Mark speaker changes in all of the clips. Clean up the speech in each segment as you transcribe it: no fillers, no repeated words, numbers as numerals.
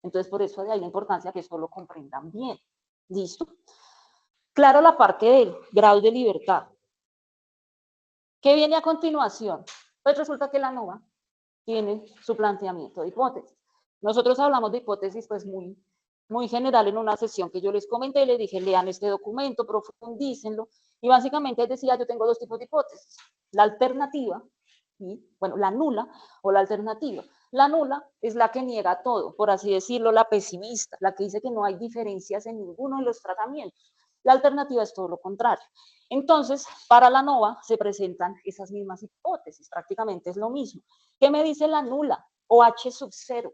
Speaker 1: Entonces, por eso de ahí la importancia que esto lo comprendan bien. ¿Listo? Claro, la parte del grado de libertad. ¿Qué viene a continuación? Pues resulta que la NOVA tiene su planteamiento de hipótesis. Nosotros hablamos de hipótesis pues muy general en una sesión que yo les comenté, les dije, lean este documento, profundícenlo, y básicamente decía, yo tengo dos tipos de hipótesis, la alternativa, y, bueno, la nula o la alternativa. La nula es la que niega todo, por así decirlo, la pesimista, la que dice que no hay diferencias en ninguno de los tratamientos. La alternativa es todo lo contrario. Entonces, para la NOVA se presentan esas mismas hipótesis, prácticamente es lo mismo. ¿Qué me dice la nula o H sub 0?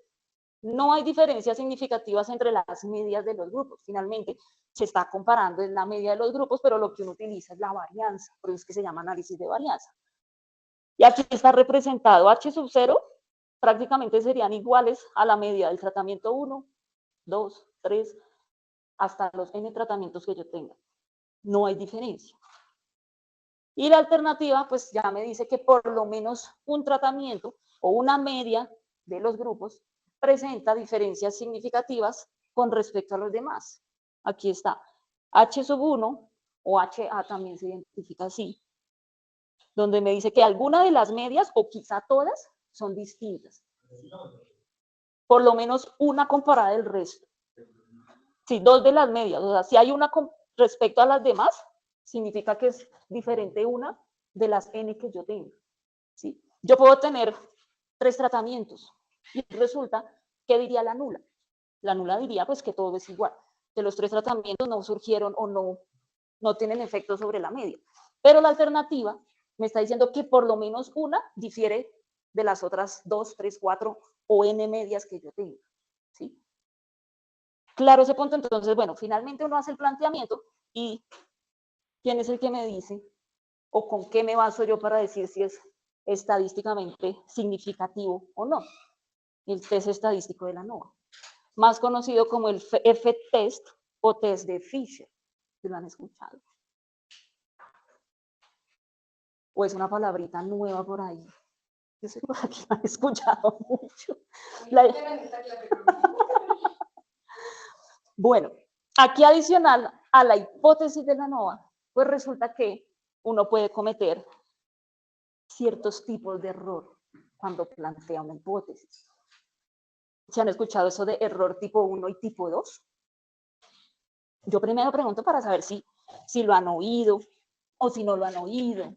Speaker 1: No hay diferencias significativas entre las medias de los grupos. Finalmente, se está comparando en la media de los grupos, pero lo que uno utiliza es la varianza, por eso es que se llama análisis de varianza. Y aquí está representado H sub 0, prácticamente serían iguales a la media del tratamiento 1, 2, 3, hasta los N tratamientos que yo tenga. No hay diferencia. Y la alternativa, pues ya me dice que por lo menos un tratamiento o una media de los grupos presenta diferencias significativas con respecto a los demás. Aquí está. H sub 1 o HA también se identifica así, donde me dice que alguna de las medias, o quizá todas, son distintas. Por lo menos una comparada del resto. Sí, dos de las medias. O sea, si hay una con respecto a las demás, significa que es diferente una de las N que yo tengo. ¿Sí? Yo puedo tener 3 tratamientos y resulta que diría la nula. La nula diría pues que todo es igual, que los 3 tratamientos no surgieron o no tienen efecto sobre la media. Pero la alternativa me está diciendo que por lo menos una difiere de las otras 2, 3, 4 o N medias que yo tengo. ¿Sí? Claro ese punto, entonces, bueno, finalmente uno hace el planteamiento y ¿quién es el que me dice o con qué me baso yo para decir si es estadísticamente significativo o no? El test estadístico de la NOVA, más conocido como el F-test o test de Fisher, si lo han escuchado. O es una palabrita nueva por ahí. Yo sé que por aquí lo han escuchado mucho. Bueno, aquí adicional a la hipótesis de la NOVA, pues resulta que uno puede cometer ciertos tipos de error cuando plantea una hipótesis. ¿Se han escuchado eso de error tipo 1 y tipo 2? Yo primero pregunto para saber si lo han oído o si no lo han oído.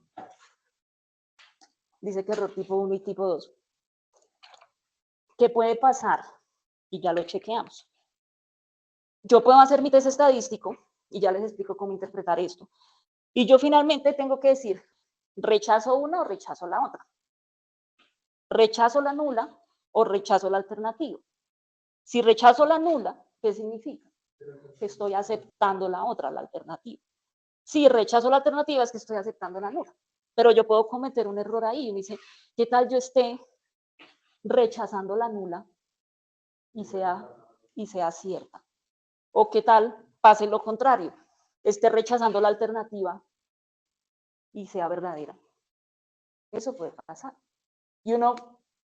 Speaker 1: Dice que error tipo 1 y tipo 2. ¿Qué puede pasar? Y ya lo chequeamos. Yo puedo hacer mi test estadístico y ya les explico cómo interpretar esto. Y yo finalmente tengo que decir, ¿rechazo una o rechazo la otra? ¿Rechazo la nula o rechazo la alternativa? Si rechazo la nula, ¿qué significa? Que estoy aceptando la otra, la alternativa. Si rechazo la alternativa, es que estoy aceptando la nula. Pero yo puedo cometer un error ahí. Y me dice, ¿qué tal yo esté rechazando la nula y sea cierta? ¿O qué tal pase lo contrario? Esté rechazando la alternativa y sea verdadera. Eso puede pasar. Y uno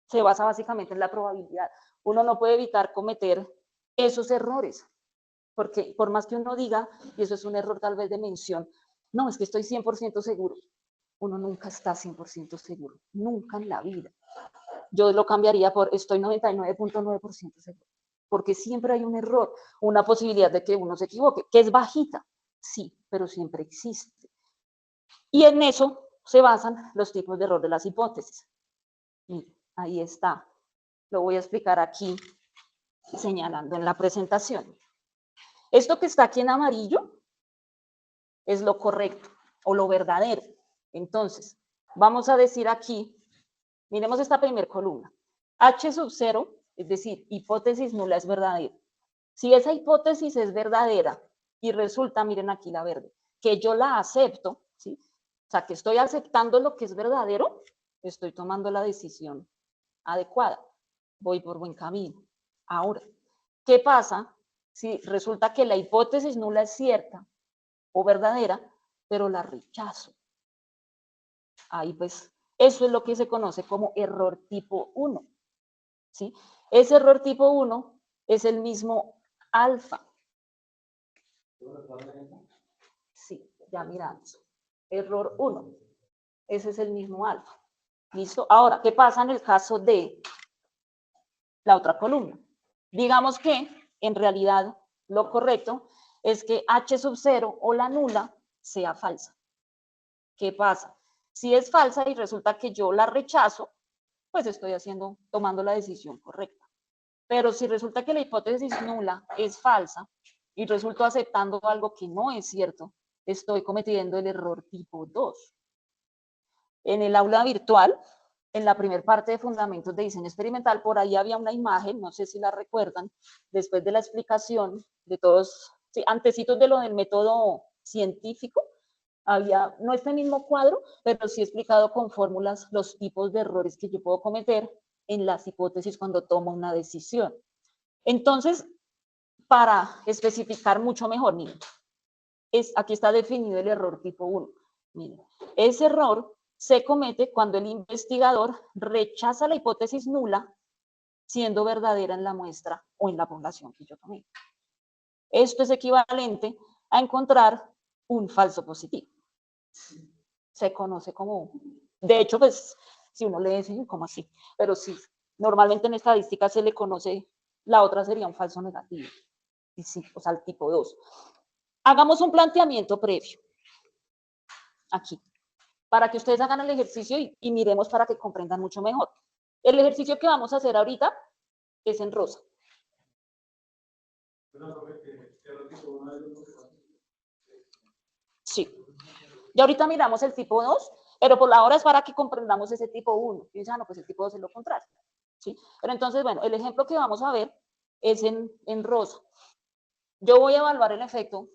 Speaker 1: se basa básicamente en la probabilidad. Uno no puede evitar cometer esos errores, porque por más que uno diga, y eso es un error tal vez de mención, no, es que estoy 100% seguro. Uno nunca está 100% seguro, nunca en la vida. Yo lo cambiaría por estoy 99.9% seguro, porque siempre hay un error, una posibilidad de que uno se equivoque, que es bajita, sí, pero siempre existe. Y en eso se basan los tipos de error de las hipótesis. Miren, ahí está. Lo voy a explicar aquí, señalando en la presentación. Esto que está aquí en amarillo es lo correcto o lo verdadero. Entonces, vamos a decir aquí, miremos esta primera columna. H sub 0, es decir, hipótesis nula es verdadera. Si esa hipótesis es verdadera y resulta, miren aquí la verde, que yo la acepto, ¿sí? O sea, que estoy aceptando lo que es verdadero, estoy tomando la decisión adecuada. Voy por buen camino. Ahora, ¿qué pasa si resulta que la hipótesis nula es cierta o verdadera, pero la rechazo? Ahí pues, eso es lo que se conoce como error tipo 1. ¿Sí? Ese error tipo 1 es el mismo alfa. Sí, ya miramos. Error 1. Ese es el mismo alfa. ¿Listo? Ahora, ¿qué pasa en el caso de la otra columna? Digamos que, en realidad, lo correcto es que H sub 0 o la nula sea falsa. ¿Qué pasa? Si es falsa y resulta que yo la rechazo, pues estoy tomando la decisión correcta. Pero si resulta que la hipótesis nula es falsa y resulto aceptando algo que no es cierto, estoy cometiendo el error tipo 2. En el aula virtual, en la primera parte de Fundamentos de Diseño Experimental, por ahí había una imagen, no sé si la recuerdan, después de la explicación de todos, sí, antecitos de lo del método científico, había, no este mismo cuadro, pero sí explicado con fórmulas los tipos de errores que yo puedo cometer en las hipótesis cuando tomo una decisión. Entonces, para especificar mucho mejor, miren, aquí está definido el error tipo 1. Miren, ese error se comete cuando el investigador rechaza la hipótesis nula siendo verdadera en la muestra o en la población que yo tomé. Esto es equivalente a encontrar un falso positivo. Se conoce como, de hecho, pues, si uno lee eso, ¿cómo así? Pero sí, normalmente en estadística se le conoce, la otra sería un falso negativo, y sí, o sea, el tipo 2. Hagamos un planteamiento previo, aquí, para que ustedes hagan el ejercicio y miremos para que comprendan mucho mejor. El ejercicio que vamos a hacer ahorita es en rosa. Sí. Y ahorita miramos el tipo 2, pero por ahora es para que comprendamos ese tipo 1. Y no, pues el tipo 2 es lo contrario. ¿Sí? Pero entonces, bueno, el ejemplo que vamos a ver es en rosa. Yo voy a evaluar el efecto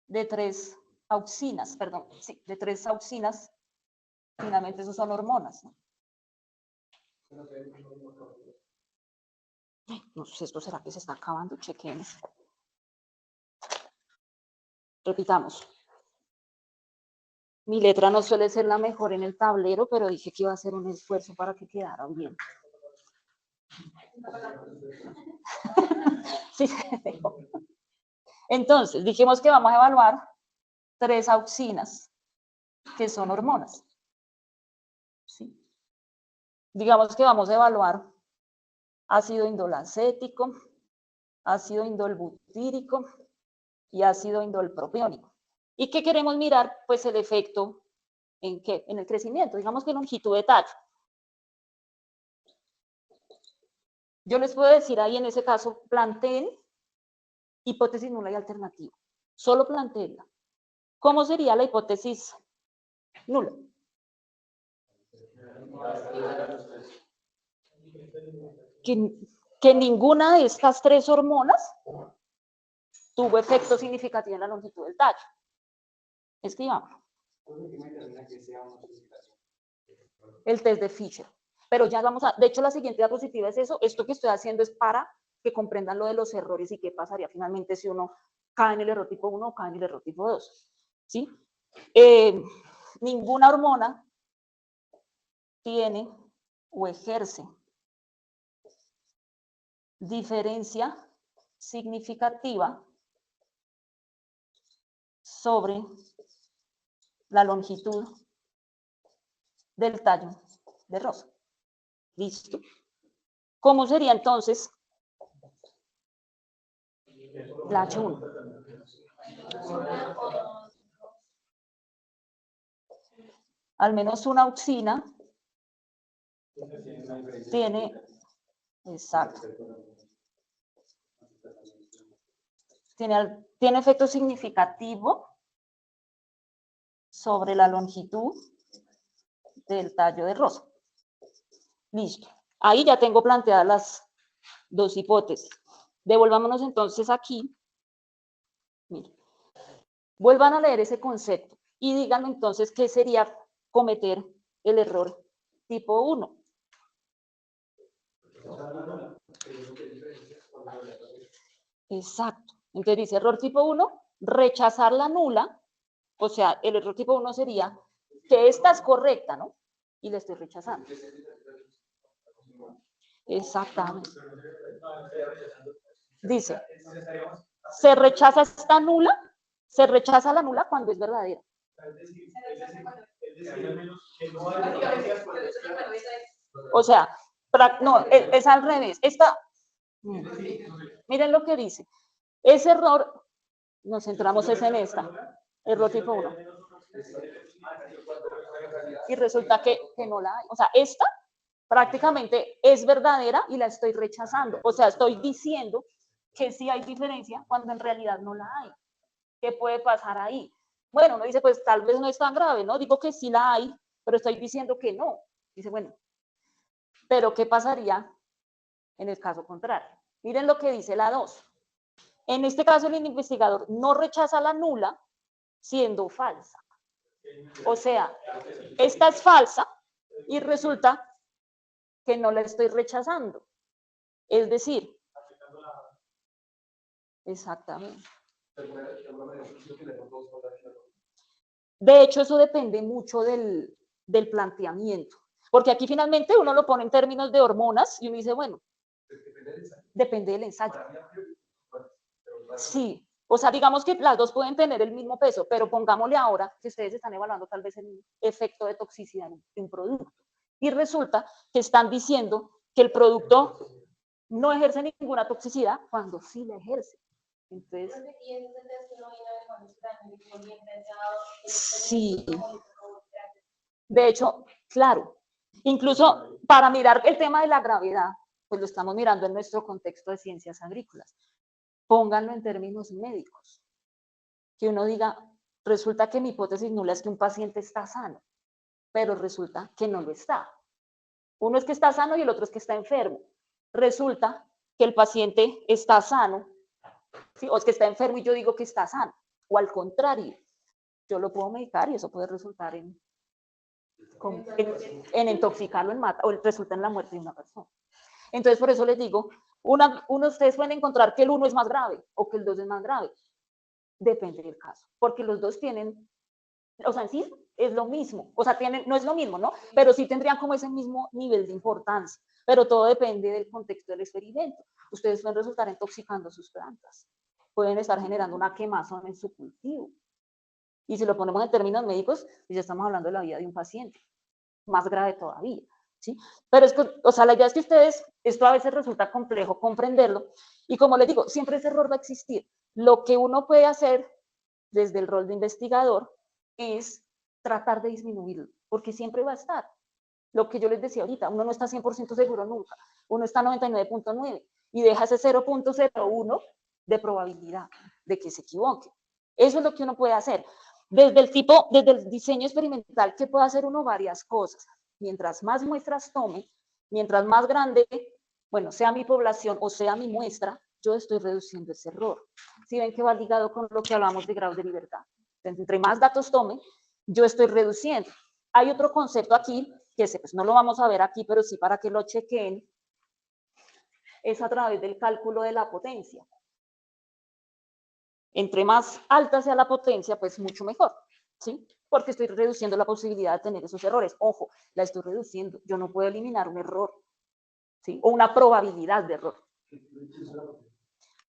Speaker 1: de 3 auxinas, perdón, sí, de 3 auxinas. Finalmente, esos son hormonas, ¿no? No sé, ¿esto será que se está acabando? Chequemos. Repitamos. Mi letra no suele ser la mejor en el tablero, pero dije que iba a hacer un esfuerzo para que quedara bien. Sí, entonces, dijimos que vamos a evaluar 3 auxinas, que son hormonas. ¿Sí? Digamos que vamos a evaluar ácido indolacético, ácido indolbutírico y ácido indolpropiónico. ¿Y qué queremos mirar? Pues el efecto ¿en qué? En el crecimiento, digamos que longitud de tallo. Yo les puedo decir ahí en ese caso, planteen hipótesis nula y alternativa. Solo planteenla. ¿Cómo sería la hipótesis nula? Que ninguna de estas 3 hormonas tuvo efecto significativo en la longitud del tallo. Escribámoslo. El test de Fisher. Pero ya vamos a, de hecho la siguiente diapositiva es eso, esto que estoy haciendo es para que comprendan lo de los errores y qué pasaría finalmente si uno cae en el error tipo 1 o cae en el error tipo 2. ¿Sí? Ninguna hormona tiene o ejerce diferencia significativa sobre la longitud del tallo de rosa. Listo. ¿Cómo sería entonces la H1? Al menos una auxina tiene, exacto, tiene efecto significativo sobre la longitud del tallo de rosa. Listo. Ahí ya tengo planteadas las 2 hipótesis. Devolvámonos entonces aquí. Miren. Vuelvan a leer ese concepto y díganme entonces qué sería cometer el error tipo 1. Exacto. Entonces dice error tipo 1, rechazar la nula, o sea, el error tipo 1 sería que esta es correcta, ¿no? Y la estoy rechazando. Exactamente. Dice, se rechaza esta nula, se rechaza la nula cuando es verdadera. O sea, no, es al revés. Miren lo que dice. Ese error, nos centramos en esta, error tipo 1. Y resulta que no la hay. O sea, esta prácticamente es verdadera y la estoy rechazando. O sea, estoy diciendo que sí hay diferencia cuando en realidad no la hay. ¿Qué puede pasar ahí? Bueno, uno dice, pues tal vez no es tan grave, ¿no? Digo que sí la hay, pero estoy diciendo que no. Dice, bueno, pero ¿qué pasaría en el caso contrario? Miren lo que dice la 2. En este caso, el investigador no rechaza la nula siendo falsa. O sea, esta es falsa y resulta que no la estoy rechazando. Es decir, exactamente. De hecho, eso depende mucho del planteamiento. Porque aquí finalmente uno lo pone en términos de hormonas y uno dice, bueno, depende del ensayo. Sí, o sea, digamos que las dos pueden tener el mismo peso, pero pongámosle ahora que ustedes están evaluando tal vez el efecto de toxicidad de un producto. Y resulta que están diciendo que el producto no ejerce ninguna toxicidad cuando sí la ejerce. Entonces, sí. De hecho, claro, incluso para mirar el tema de la gravedad, pues lo estamos mirando en nuestro contexto de ciencias agrícolas. Pónganlo en términos médicos. Que uno diga, resulta que mi hipótesis nula es que un paciente está sano, pero resulta que no lo está. Uno es que está sano y el otro es que está enfermo. Resulta que el paciente está sano, ¿sí? O es que está enfermo y yo digo que está sano. O al contrario, yo lo puedo medicar y eso puede resultar en intoxicarlo, en matar, o resulta en la muerte de una persona. Entonces, por eso les digo, ustedes pueden encontrar que el 1 es más grave o que el 2 es más grave. Depende del caso, porque los dos tienen, o sea, en sí es lo mismo, o sea, no es lo mismo, ¿no? Pero sí tendrían como ese mismo nivel de importancia, pero todo depende del contexto del experimento. Ustedes pueden resultar intoxicando sus plantas, pueden estar generando una quemazón en su cultivo. Y si lo ponemos en términos médicos, ya estamos hablando de la vida de un paciente, más grave todavía, ¿sí? Pero es que, o sea, la idea es que ustedes, esto a veces resulta complejo comprenderlo, y como les digo, siempre ese error va a existir. Lo que uno puede hacer desde el rol de investigador es tratar de disminuirlo, porque siempre va a estar. Lo que yo les decía ahorita, uno no está 100% seguro nunca, uno está 99.9 y deja ese 0.01 de probabilidad de que se equivoque. Eso es lo que uno puede hacer. Desde el diseño experimental, ¿qué puede hacer uno? Varias cosas. Mientras más muestras tome, mientras más grande, bueno, sea mi población o sea mi muestra, yo estoy reduciendo ese error. Si ven que va ligado con lo que hablamos de grados de libertad. Entonces, entre más datos tome, yo estoy reduciendo. Hay otro concepto aquí, que ese, pues no lo vamos a ver aquí, pero sí para que lo chequen, es a través del cálculo de la potencia. Entre más alta sea la potencia, pues mucho mejor, ¿sí? Porque estoy reduciendo la posibilidad de tener esos errores. Ojo, la estoy reduciendo. Yo no puedo eliminar un error, ¿sí? O una probabilidad de error.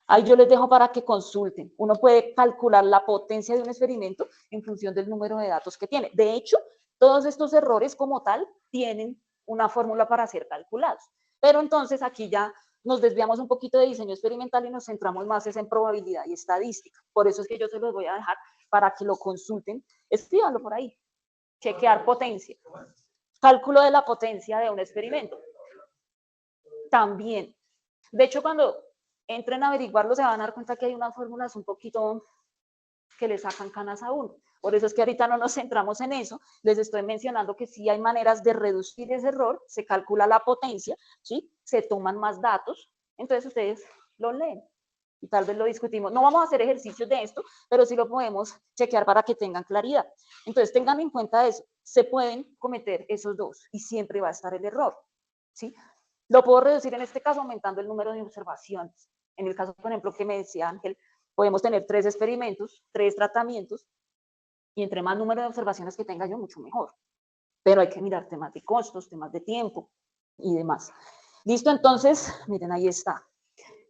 Speaker 1: Ahí yo les dejo para que consulten. Uno puede calcular la potencia de un experimento en función del número de datos que tiene. De hecho, todos estos errores como tal tienen una fórmula para ser calculados. Pero entonces aquí ya nos desviamos un poquito de diseño experimental y nos centramos más en probabilidad y estadística. Por eso es que yo se los voy a dejar para que lo consulten. Escríbanlo por ahí. Chequear potencia. Cálculo de la potencia de un experimento. También. De hecho, cuando entren a averiguarlo se van a dar cuenta que hay unas fórmulas un poquito que le sacan canas a uno. Por eso es que ahorita no nos centramos en eso. Les estoy mencionando que sí hay maneras de reducir ese error. Se calcula la potencia, ¿sí? Se toman más datos. Entonces ustedes lo leen y tal vez lo discutimos. No vamos a hacer ejercicios de esto, pero sí lo podemos chequear para que tengan claridad. Entonces tengan en cuenta eso. Se pueden cometer esos dos y siempre va a estar el error, ¿sí? Lo puedo reducir en este caso aumentando el número de observaciones. En el caso, por ejemplo, que me decía Ángel, podemos tener 3 experimentos, 3 tratamientos, y entre más número de observaciones que tenga yo, mucho mejor. Pero hay que mirar temas de costos, temas de tiempo y demás. ¿Listo? Entonces, miren, ahí está.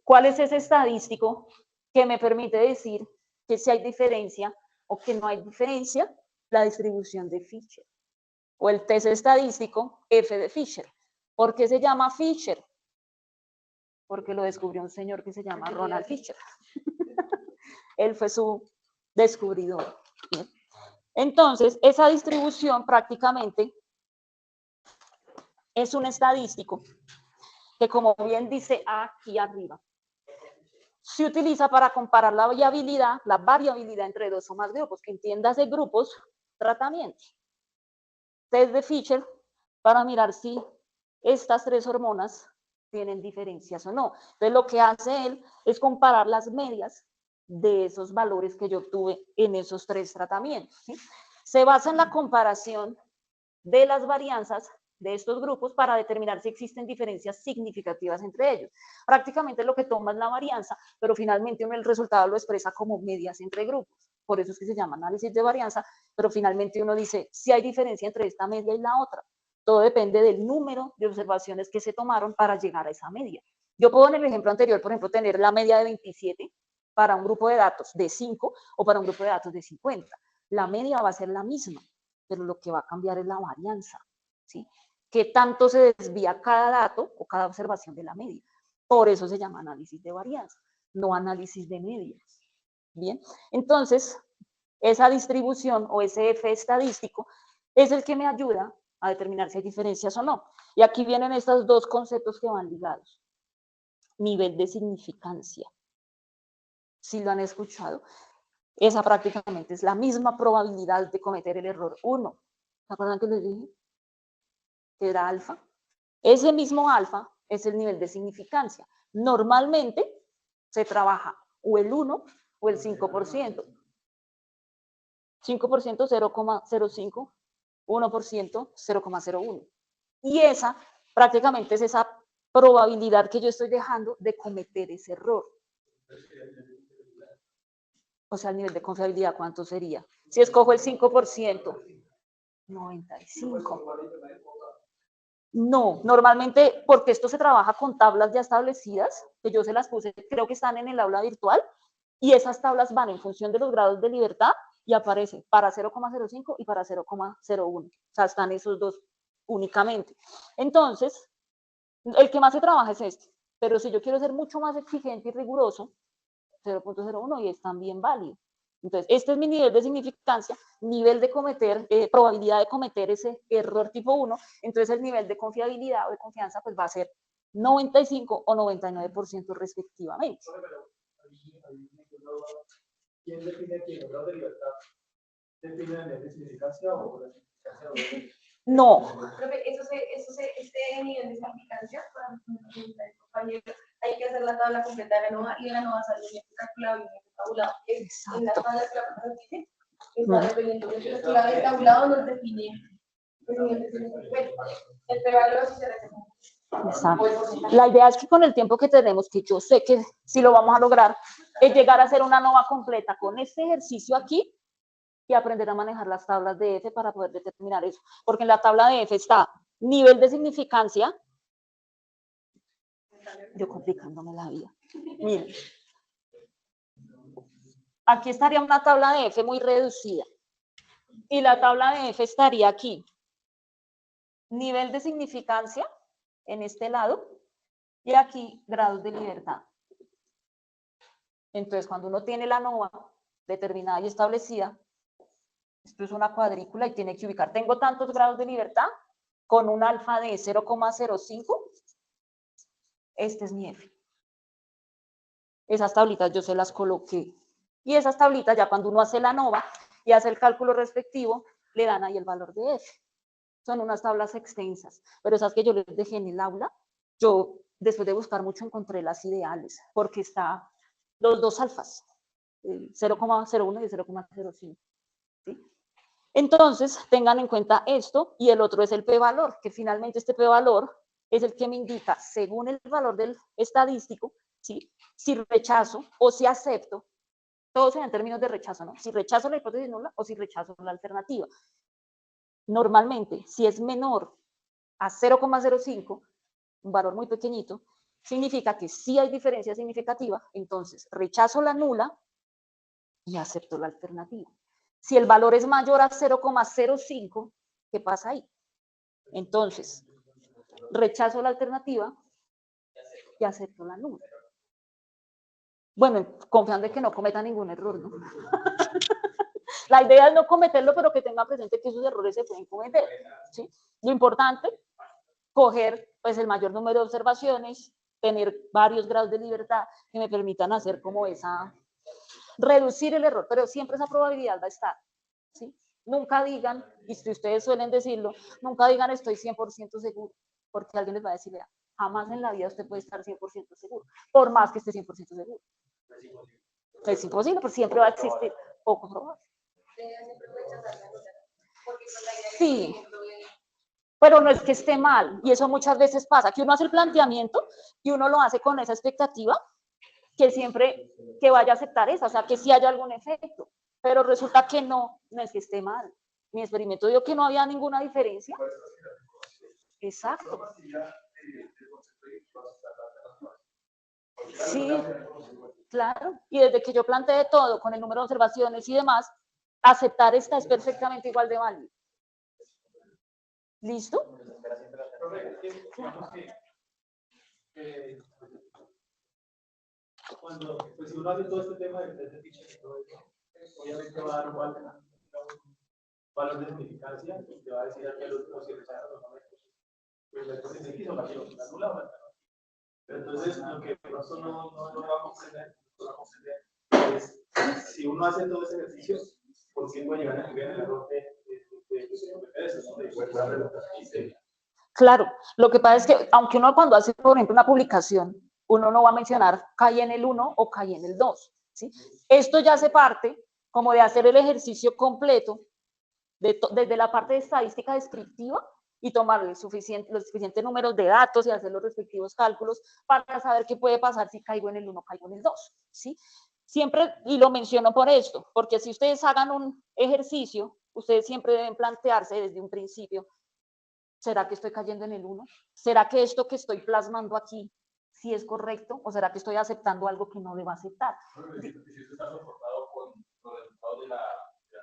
Speaker 1: ¿Cuál es ese estadístico que me permite decir que si hay diferencia o que no hay diferencia? La distribución de Fisher. O el test estadístico F de Fisher. ¿Por qué se llama Fisher? Porque lo descubrió un señor que se llama Ronald Fisher. Él fue su descubridor. ¿Bien? Entonces, esa distribución prácticamente es un estadístico que, como bien dice aquí arriba, se utiliza para comparar la variabilidad entre dos o más grupos, que entiéndase grupos, tratamientos. Test de Fisher para mirar si estas tres hormonas tienen diferencias o no. Entonces, lo que hace él es comparar las medias de esos valores que yo obtuve en esos tres tratamientos, ¿sí? Se basa en la comparación de las varianzas de estos grupos para determinar si existen diferencias significativas entre ellos. Prácticamente lo que toma es la varianza, pero finalmente uno el resultado lo expresa como medias entre grupos. Por eso es que se llama análisis de varianza, pero finalmente uno dice si hay diferencia entre esta media y la otra. Todo depende del número de observaciones que se tomaron para llegar a esa media. Yo puedo en el ejemplo anterior, por ejemplo, tener la media de 27 para un grupo de datos de 5 o para un grupo de datos de 50. La media va a ser la misma, pero lo que va a cambiar es la varianza, ¿sí? ¿Qué tanto se desvía cada dato o cada observación de la media? Por eso se llama análisis de varianza, no análisis de medias. Bien, entonces, esa distribución o ese F estadístico es el que me ayuda a determinar si hay diferencias o no. Y aquí vienen estos dos conceptos que van ligados. Nivel de significancia. Si lo han escuchado, esa prácticamente es la misma probabilidad de cometer el error 1. ¿Se acuerdan que les dije? Que era alfa. Ese mismo alfa es el nivel de significancia. Normalmente se trabaja o el 1 o el 5%. 5% 0,05, 1% 0,01. Y esa prácticamente es esa probabilidad que yo estoy dejando de cometer ese error. O sea, el nivel de confiabilidad, ¿cuánto sería? Si escojo el 5%, 95. No, normalmente, porque esto se trabaja con tablas ya establecidas, que yo se las puse, creo que están en el aula virtual, y esas tablas van en función de los grados de libertad y aparece para 0,05 y para 0,01. O sea, están esos dos únicamente. Entonces, el que más se trabaja es este, pero si yo quiero ser mucho más exigente y riguroso, 0,01 y es también válido. Entonces, este es mi nivel de significancia, nivel de cometer, probabilidad de cometer ese error tipo 1, entonces el nivel de confiabilidad o de confianza pues va a ser 95 o 99% respectivamente.
Speaker 2: ¿Quién define quién? ¿El grado de libertad define el nivel de significancia o la significancia?
Speaker 1: No.
Speaker 3: Este nivel de significancia, para el compañero, hay que hacer la tabla completa de la NOVA y de la NOVA sale un calculado y un tabulado. En la tabla que la persona tiene, está dependiendo del calculado y el tabulado nos define el nivel de significancia. El p-valor sí se representa.
Speaker 1: Exacto. La idea es que con el tiempo que tenemos, que yo sé que si lo vamos a lograr, es llegar a hacer una NOVA completa con este ejercicio aquí y aprender a manejar las tablas de F para poder determinar eso. Porque en la tabla de F está nivel de significancia. Yo complicándome la vida. Miren. Aquí estaría una tabla de F muy reducida. Y la tabla de F estaría aquí. Nivel de significancia en este lado. Y aquí grados de libertad. Entonces, cuando uno tiene la NOVA determinada y establecida, esto es una cuadrícula y tiene que ubicar, tengo tantos grados de libertad con un alfa de 0,05, este es mi F. Esas tablitas yo se las coloqué. Y esas tablitas ya cuando uno hace la NOVA y hace el cálculo respectivo, le dan ahí el valor de F. Son unas tablas extensas, pero esas que yo les dejé en el aula, yo después de buscar mucho encontré las ideales, porque está los dos alfas, 0,01 y 0,05. ¿Sí? Entonces, tengan en cuenta esto, y el otro es el p-valor, que finalmente este p-valor es el que me indica, según el valor del estadístico, ¿sí? Si rechazo o si acepto, todo se da en términos de rechazo, ¿no? Si rechazo la hipótesis nula o si rechazo la alternativa. Normalmente, si es menor a 0,05, un valor muy pequeñito, significa que sí hay diferencia significativa, entonces rechazo la nula y acepto la alternativa. Si el valor es mayor a 0,05, ¿qué pasa ahí? Entonces, rechazo la alternativa y acepto la nula. Bueno, confiando en que no cometa ningún error, ¿no? La idea es no cometerlo, pero que tenga presente que esos errores se pueden cometer, ¿sí? Lo importante, coger pues el mayor número de observaciones, tener varios grados de libertad que me permitan hacer como esa, reducir el error, pero siempre esa probabilidad va a estar, ¿sí? Nunca digan, y si ustedes suelen decirlo, nunca digan estoy 100% seguro, porque alguien les va a decir, vea, jamás en la vida usted puede estar 100% seguro, por más que esté 100% seguro. Es imposible, porque siempre va a existir poco probable. Sí, pero no es que esté mal, y eso muchas veces pasa, que uno hace el planteamiento y uno lo hace con esa expectativa, que siempre que vaya a aceptar esa, o sea, que sí haya algún efecto, pero resulta que no es que esté mal. Mi experimento dio que no había ninguna diferencia. Exacto. Sí, claro, y desde que yo planteé todo con el número de observaciones y demás, aceptar esta es perfectamente igual de válido. ¿Listo?
Speaker 2: Cuando pues, si uno hace todo este tema de ficha y todo eso, obviamente va a dar un valor de significancia que va a decir aquí a los que rechazaron los momentos. Pues la cosa es X o la nula o la. Pero entonces lo que nosotros no va a comprender, es si uno hace todo ese ejercicio, ¿por qué puede llegar a el error de
Speaker 1: Claro, lo que pasa es que aunque uno cuando hace, por ejemplo, una publicación, uno no va a mencionar caí en el 1 o caí en el 2, ¿sí? Esto ya hace parte como de hacer el ejercicio completo desde la parte de estadística descriptiva y tomar los suficientes números de datos y hacer los respectivos cálculos para saber qué puede pasar si caigo en el 1 o caigo en el 2, ¿sí? Siempre, y lo menciono por esto, porque si ustedes hagan un ejercicio, ustedes siempre deben plantearse desde un principio, ¿será que estoy cayendo en el 1? ¿Será que esto que estoy plasmando aquí sí es correcto? ¿O será que estoy aceptando algo que no debo aceptar?
Speaker 4: Si esto está soportado con los resultados de la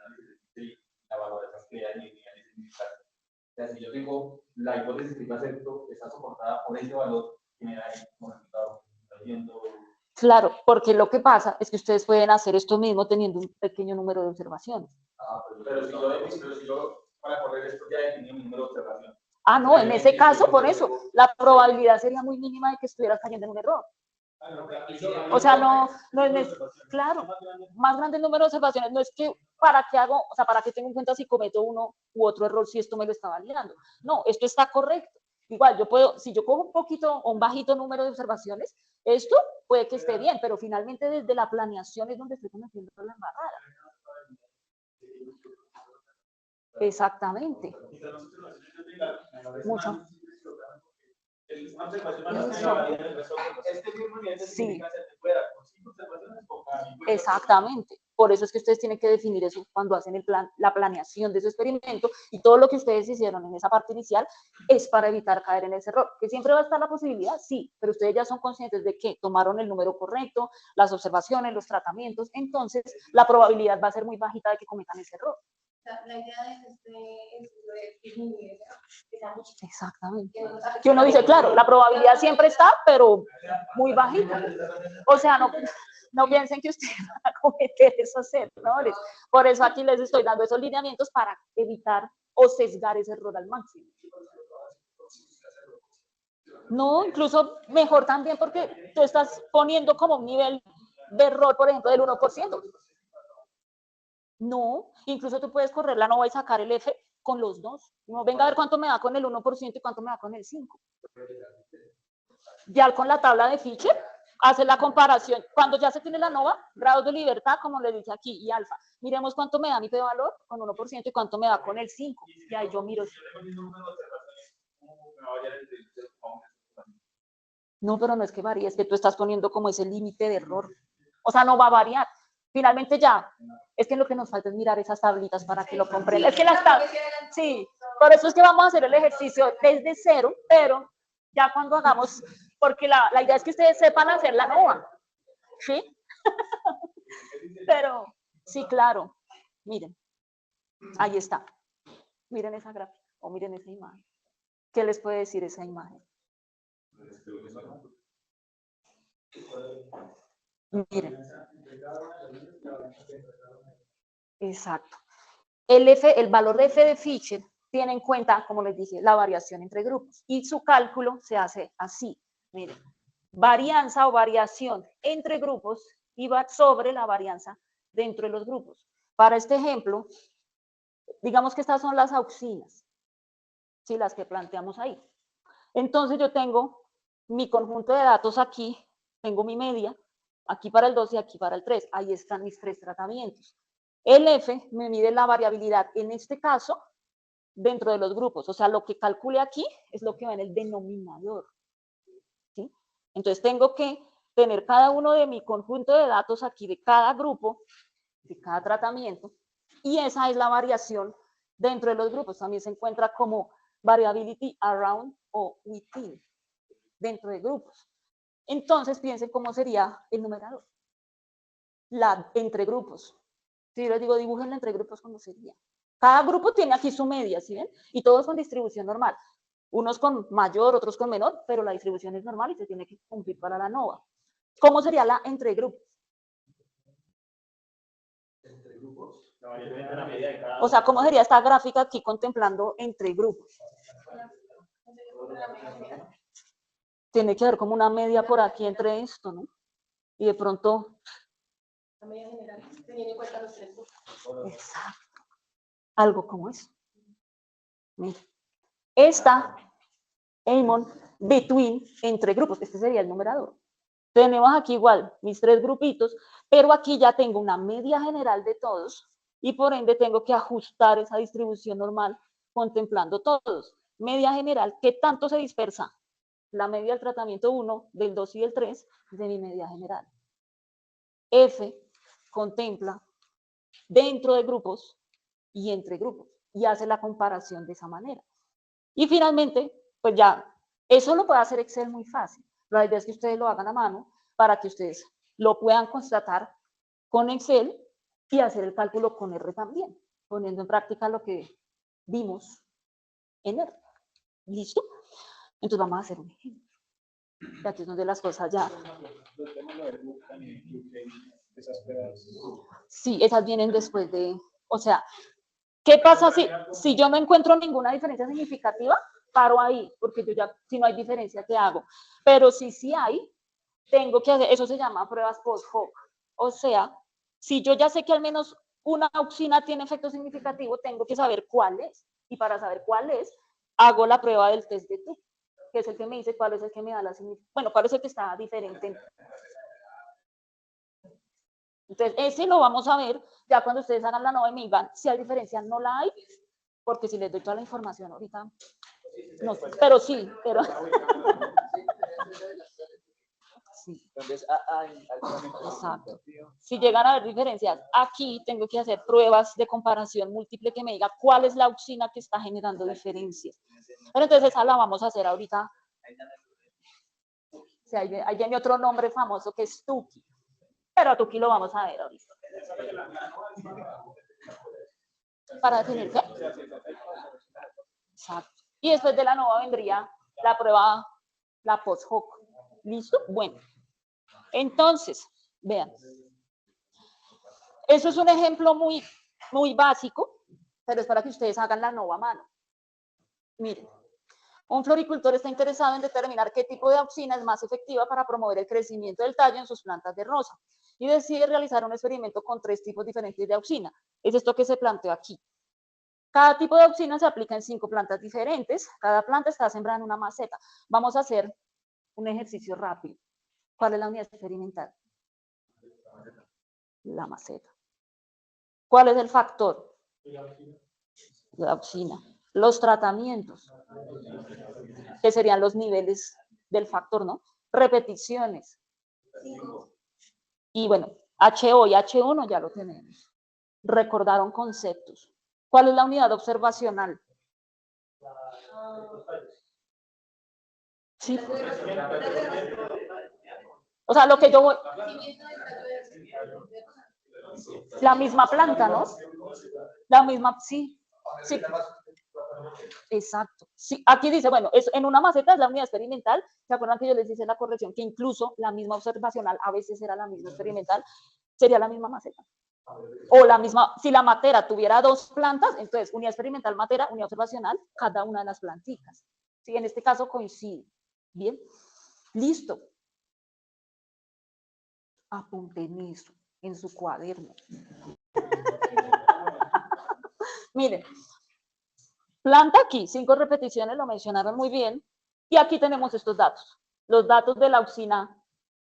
Speaker 4: análisis de la valoración que hay en el sindicato. O sea, si yo tengo la hipótesis que yo acepto, está soportada por ese valor que me da como resultado.
Speaker 1: Claro, porque lo que pasa es que ustedes pueden hacer esto mismo teniendo un pequeño número de observaciones.
Speaker 4: Pero si yo para correr esto ya definí mi número de observación.
Speaker 1: Ah, no, en ese caso, por eso, la probabilidad sería muy mínima de que estuvieras cayendo en un error. O sea, no es, claro, más grande el número de observaciones, no es que para qué hago, o sea, para qué tengo en cuenta si cometo uno u otro error si esto me lo está validando. No, esto está correcto. Igual, yo puedo, si yo cojo un poquito o un bajito número de observaciones, esto puede que esté bien, pero finalmente desde la planeación es donde estoy cometiendo la embarrada. Exactamente. Mucho. Sí. Exactamente. Por eso es que ustedes tienen que definir eso cuando hacen el plan, la planeación de su experimento, y todo lo que ustedes hicieron en esa parte inicial es para evitar caer en ese error. ¿Que siempre va a estar la posibilidad? Sí, pero ustedes ya son conscientes de que tomaron el número correcto, las observaciones, los tratamientos, entonces la probabilidad va a ser muy bajita de que cometan ese error.
Speaker 3: La idea es disminuir, que sea mucho.
Speaker 1: Exactamente. Que uno dice, claro, la probabilidad siempre está, pero muy bajita. O sea, no piensen que ustedes van a cometer esos errores. Por eso aquí les estoy dando esos lineamientos para evitar o sesgar ese error al máximo. No, incluso mejor también porque tú estás poniendo como un nivel de error, por ejemplo, del 1%. No, incluso tú puedes correr la nova y sacar el F con los dos. No, venga a ver cuánto me da con el 1% y cuánto me da con el 5%. Ya con la tabla de Fisher, hace la comparación. Cuando ya se tiene la nova, grados de libertad, como le dice aquí, y alfa. Miremos cuánto me da mi P valor con 1% y cuánto me da con el 5%. Y ahí yo miro. No, pero no es que varíe, es que tú estás poniendo como ese límite de error. O sea, no va a variar. Finalmente ya, es que lo que nos falta es mirar esas tablitas para que lo comprendan. Es que las tablitas, sí, por eso es que vamos a hacer el ejercicio desde cero, pero ya cuando hagamos, porque la idea es que ustedes sepan hacer la NOVA, ¿sí? Pero, sí, claro, miren, ahí está. Miren esa gráfica, o miren esa imagen. ¿Qué les puede decir esa imagen? Miren. Exacto. El valor de f de Fisher tiene en cuenta, como les dije, la variación entre grupos. Y su cálculo se hace así. Miren, varianza o variación entre grupos y va sobre la varianza dentro de los grupos. Para este ejemplo, digamos que estas son las auxinas, ¿sí? Las que planteamos ahí. Entonces yo tengo mi conjunto de datos aquí, tengo mi media, aquí para el 2 y aquí para el 3. Ahí están mis 3 tratamientos. El F me mide la variabilidad, en este caso, dentro de los grupos. O sea, lo que calcule aquí es lo que va en el denominador, ¿sí? Entonces tengo que tener cada uno de mi conjunto de datos aquí de cada grupo, de cada tratamiento, y esa es la variación dentro de los grupos. También se encuentra como variability around o within, dentro de grupos. Entonces piensen cómo sería el numerador. La entre grupos. Si yo les digo, dibújenla entre grupos, ¿cómo sería? Cada grupo tiene aquí su media, ¿sí ven? Y todos con distribución normal. Unos con mayor, otros con menor, pero la distribución es normal y se tiene que cumplir para la NOVA. ¿Cómo sería la entre grupos?
Speaker 2: Entre grupos, la variación entre la media de cada
Speaker 1: O sea, ¿cómo sería esta gráfica aquí contemplando entre grupos? Tiene que haber como una media por aquí entre esto, ¿no? Y de pronto...
Speaker 3: La media general, teniendo en cuenta los 3 grupos.
Speaker 1: Exacto. Algo como eso. Mira. Esta, among, between, entre grupos. Este sería el numerador. Tenemos aquí igual mis 3 grupitos, pero aquí ya tengo una media general de todos y por ende tengo que ajustar esa distribución normal contemplando todos. Media general, ¿qué tanto se dispersa? La media del tratamiento 1, del 2 y del 3 de mi media general. F contempla dentro de grupos y entre grupos y hace la comparación de esa manera. Y finalmente, pues ya, eso lo puede hacer Excel muy fácil. La idea es que ustedes lo hagan a mano para que ustedes lo puedan constatar con Excel y hacer el cálculo con R también, poniendo en práctica lo que vimos en R. ¿Listo? Entonces vamos a hacer un ejemplo. Y aquí es donde las cosas ya... Sí, esas vienen después de... O sea, ¿qué pasa si yo no encuentro ninguna diferencia significativa? Paro ahí, porque yo ya, si no hay diferencia, ¿qué hago? Pero si sí hay, tengo que hacer, eso se llama pruebas post hoc. O sea, si yo ya sé que al menos una auxina tiene efecto significativo, tengo que saber cuál es. Y para saber cuál es, hago la prueba del test de Tup, que es el que me dice cuál es el que me da la significación. Bueno, cuál es el que está diferente. Entonces, ese lo vamos a ver ya cuando ustedes hagan la NOVA y me digan si hay diferencia. No la hay, porque si les doy toda la información ahorita, no, pero sí, pero... Sí. Exacto. Si llegan a haber diferencias, aquí tengo que hacer pruebas de comparación múltiple que me diga cuál es la auxina que está generando diferencias. Pero entonces esa la vamos a hacer ahorita. O sea, ahí viene otro nombre famoso que es Tukey. Pero a Tukey lo vamos a ver ahorita. Para definir qué. Exacto. Y después de la NOVA vendría la prueba, la post hoc. ¿Listo? Bueno. Entonces, vean. Eso es un ejemplo muy básico, pero es para que ustedes hagan la NOVA a mano. Miren, un floricultor está interesado en determinar qué tipo de auxina es más efectiva para promover el crecimiento del tallo en sus plantas de rosa y decide realizar un experimento con 3 tipos diferentes de auxina. Es esto que se planteó aquí. Cada tipo de auxina se aplica en 5 plantas diferentes. Cada planta está sembrada en una maceta. Vamos a hacer un ejercicio rápido. ¿Cuál es la unidad experimental? La maceta. ¿Cuál es el factor? La auxina. Los tratamientos, que serían los niveles del factor, ¿no? Repeticiones. Y bueno, HO y H1 ya lo tenemos. Recordaron conceptos. ¿Cuál es la unidad observacional? Sí. O sea, lo que yo voy... La misma planta, ¿no? La misma, sí. Sí. Exacto. Sí, aquí dice, bueno, es, en una maceta es la unidad experimental. ¿Se acuerdan que yo les hice la corrección? Que incluso la misma observacional a veces era la misma experimental, sería la misma maceta. O la misma, si la matera tuviera dos plantas, entonces unidad experimental matera, unidad observacional, cada una de las plantitas. Sí, en este caso coincide. Bien, listo. Apunten eso en su cuaderno. Miren, planta aquí, 5 repeticiones, lo mencionaron muy bien. Y aquí tenemos estos datos. Los datos de la auxina,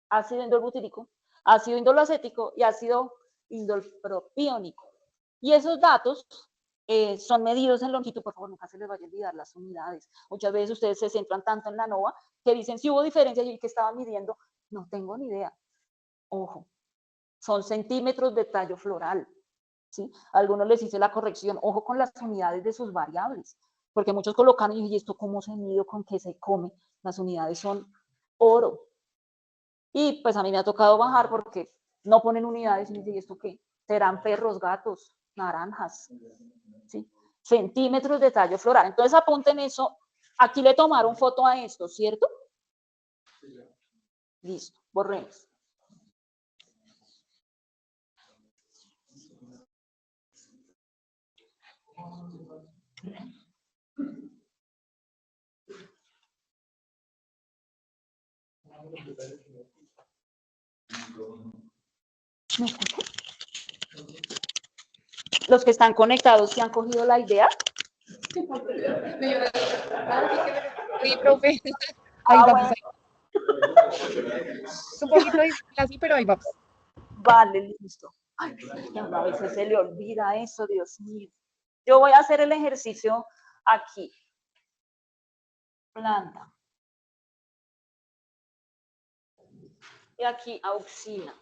Speaker 1: ácido indolbutírico, ácido indolacético y ácido indolpropiónico. Y esos datos son medidos en longitud. Por favor, nunca se les vaya a olvidar las unidades. Muchas veces ustedes se centran tanto en la NOVA que dicen, si hubo diferencia, yo que estaba midiendo, no tengo ni idea. Ojo, son centímetros de tallo floral. ¿Sí? A algunos les hice la corrección, ojo con las unidades de sus variables, porque muchos colocan, y esto cómo se mide, con qué se come, las unidades son oro. Y pues a mí me ha tocado bajar porque no ponen unidades y me dicen, ¿y esto qué? Serán perros, gatos, naranjas, ¿sí? Centímetros de tallo floral. Entonces apunten eso, aquí le tomaron foto a esto, ¿cierto? Listo, borremos. Los que están conectados, ¿se han cogido la idea?
Speaker 5: Sí, profe. Ahí vamos.
Speaker 1: Bueno.
Speaker 5: Es un poquito difícil así, pero ahí vamos.
Speaker 1: Vale, listo. Ay, a veces se le olvida eso, Dios mío. Yo voy a hacer el ejercicio aquí. Planta. Y aquí, auxina.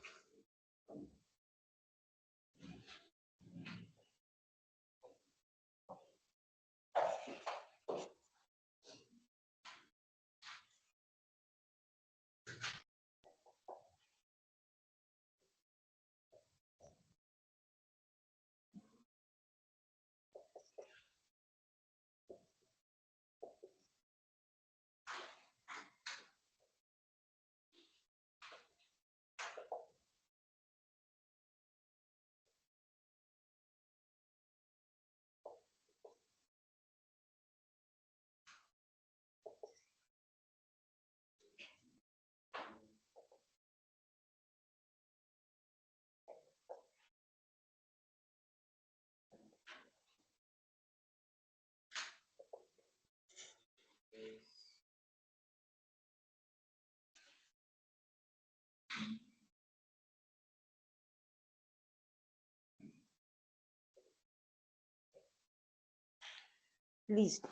Speaker 1: Listo.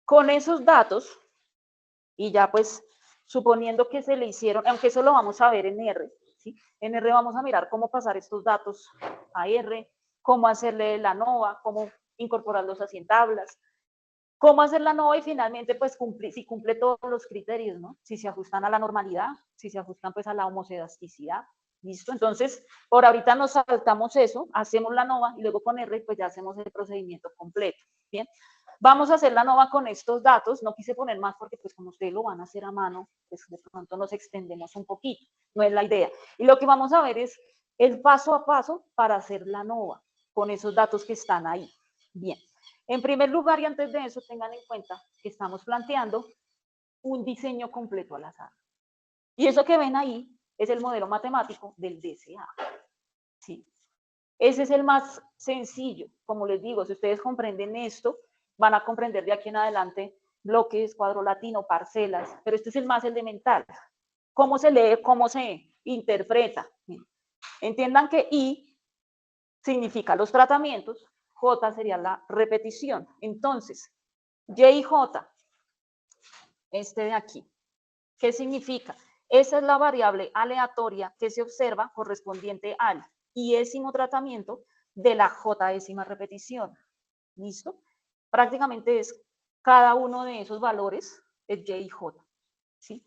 Speaker 1: Con esos datos, y ya pues suponiendo que se le hicieron, aunque eso lo vamos a ver en R, ¿sí? En R vamos a mirar cómo pasar estos datos a R, cómo hacerle la NOVA, cómo incorporarlos así en tablas, cómo hacer la NOVA y finalmente pues si cumple todos los criterios, ¿no? Si se ajustan a la normalidad, si se ajustan pues a la homocedasticidad, ¿listo? Entonces, por ahorita nos saltamos eso, hacemos la NOVA y luego con R pues ya hacemos el procedimiento completo, ¿bien? Vamos a hacer la NOVA con estos datos, no quise poner más porque pues como ustedes lo van a hacer a mano, pues de pronto nos extendemos un poquito, no es la idea. Y lo que vamos a ver es el paso a paso para hacer la NOVA con esos datos que están ahí. Bien, en primer lugar y antes de eso tengan en cuenta que estamos planteando un diseño completo al azar. Y eso que ven ahí es el modelo matemático del DCA. ¿Sí? Ese es el más sencillo, como les digo, si ustedes comprenden esto, van a comprender de aquí en adelante bloques, cuadro latino, parcelas, pero este es el más elemental. ¿Cómo se lee? ¿Cómo se interpreta? Entiendan que I significa los tratamientos, J sería la repetición. Entonces, Y y J, este de aquí, ¿qué significa? Esa es la variable aleatoria que se observa correspondiente al iésimo tratamiento de la J-ésima repetición. ¿Listo? Prácticamente es cada uno de esos valores es Y y J, ¿sí?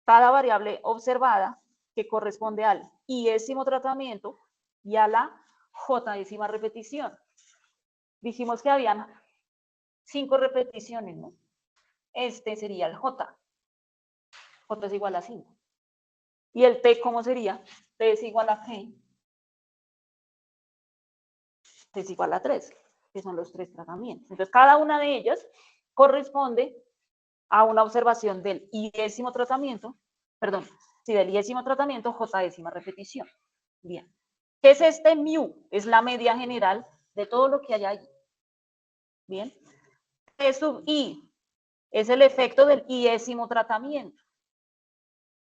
Speaker 1: Cada variable observada que corresponde al i-ésimo tratamiento y a la j-ésima repetición. Dijimos que habían 5 repeticiones, ¿no? Este sería el J. J es igual a 5. ¿Y el T cómo sería? T es igual a G. T es igual a 3, que son los 3 tratamientos. Entonces, cada una de ellas corresponde a una observación del i-ésimo tratamiento, perdón, sí, del i-ésimo tratamiento, j-ésima repetición. Bien. ¿Qué es este mu? Es la media general de todo lo que hay ahí. Bien. T sub i es el efecto del i-ésimo tratamiento.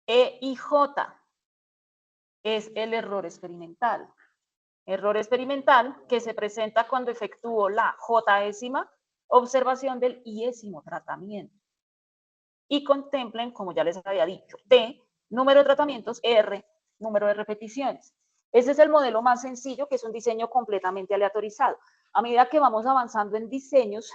Speaker 1: E y J es el error experimental. Error experimental que se presenta cuando efectúo la j-ésima observación del i-ésimo tratamiento. Y contemplen, como ya les había dicho, T, número de tratamientos, R, número de repeticiones. Ese es el modelo más sencillo, que es un diseño completamente aleatorizado. A medida que vamos avanzando en diseños,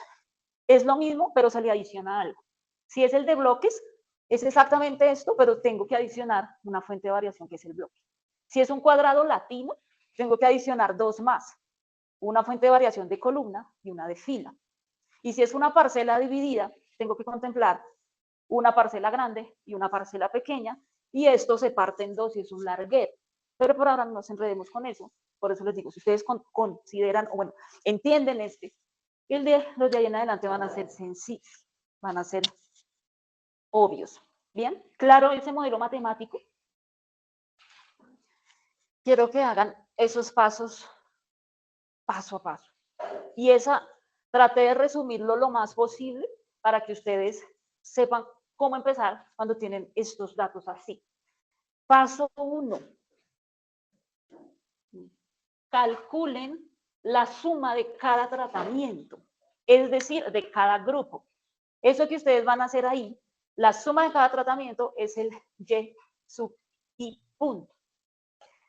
Speaker 1: es lo mismo, pero se le adiciona algo. Si es el de bloques, es exactamente esto, pero tengo que adicionar una fuente de variación que es el bloque. Si es un cuadrado latino, tengo que adicionar 2 más, una fuente de variación de columna y una de fila. Y si es una parcela dividida, tengo que contemplar una parcela grande y una parcela pequeña, y esto se parte en 2 y es un larguero. Pero por ahora no nos enredemos con eso. Por eso les digo, si ustedes consideran, o bueno, entienden los de ahí en adelante van a ser sencillos, van a ser obvios. ¿Bien? ¿Claro ese modelo matemático? Quiero que hagan esos pasos paso a paso. Y traté de resumirlo lo más posible para que ustedes sepan cómo empezar cuando tienen estos datos así. Paso 1. Calculen la suma de cada tratamiento, es decir, de cada grupo. Eso que ustedes van a hacer ahí, la suma de cada tratamiento es el Y sub I punto.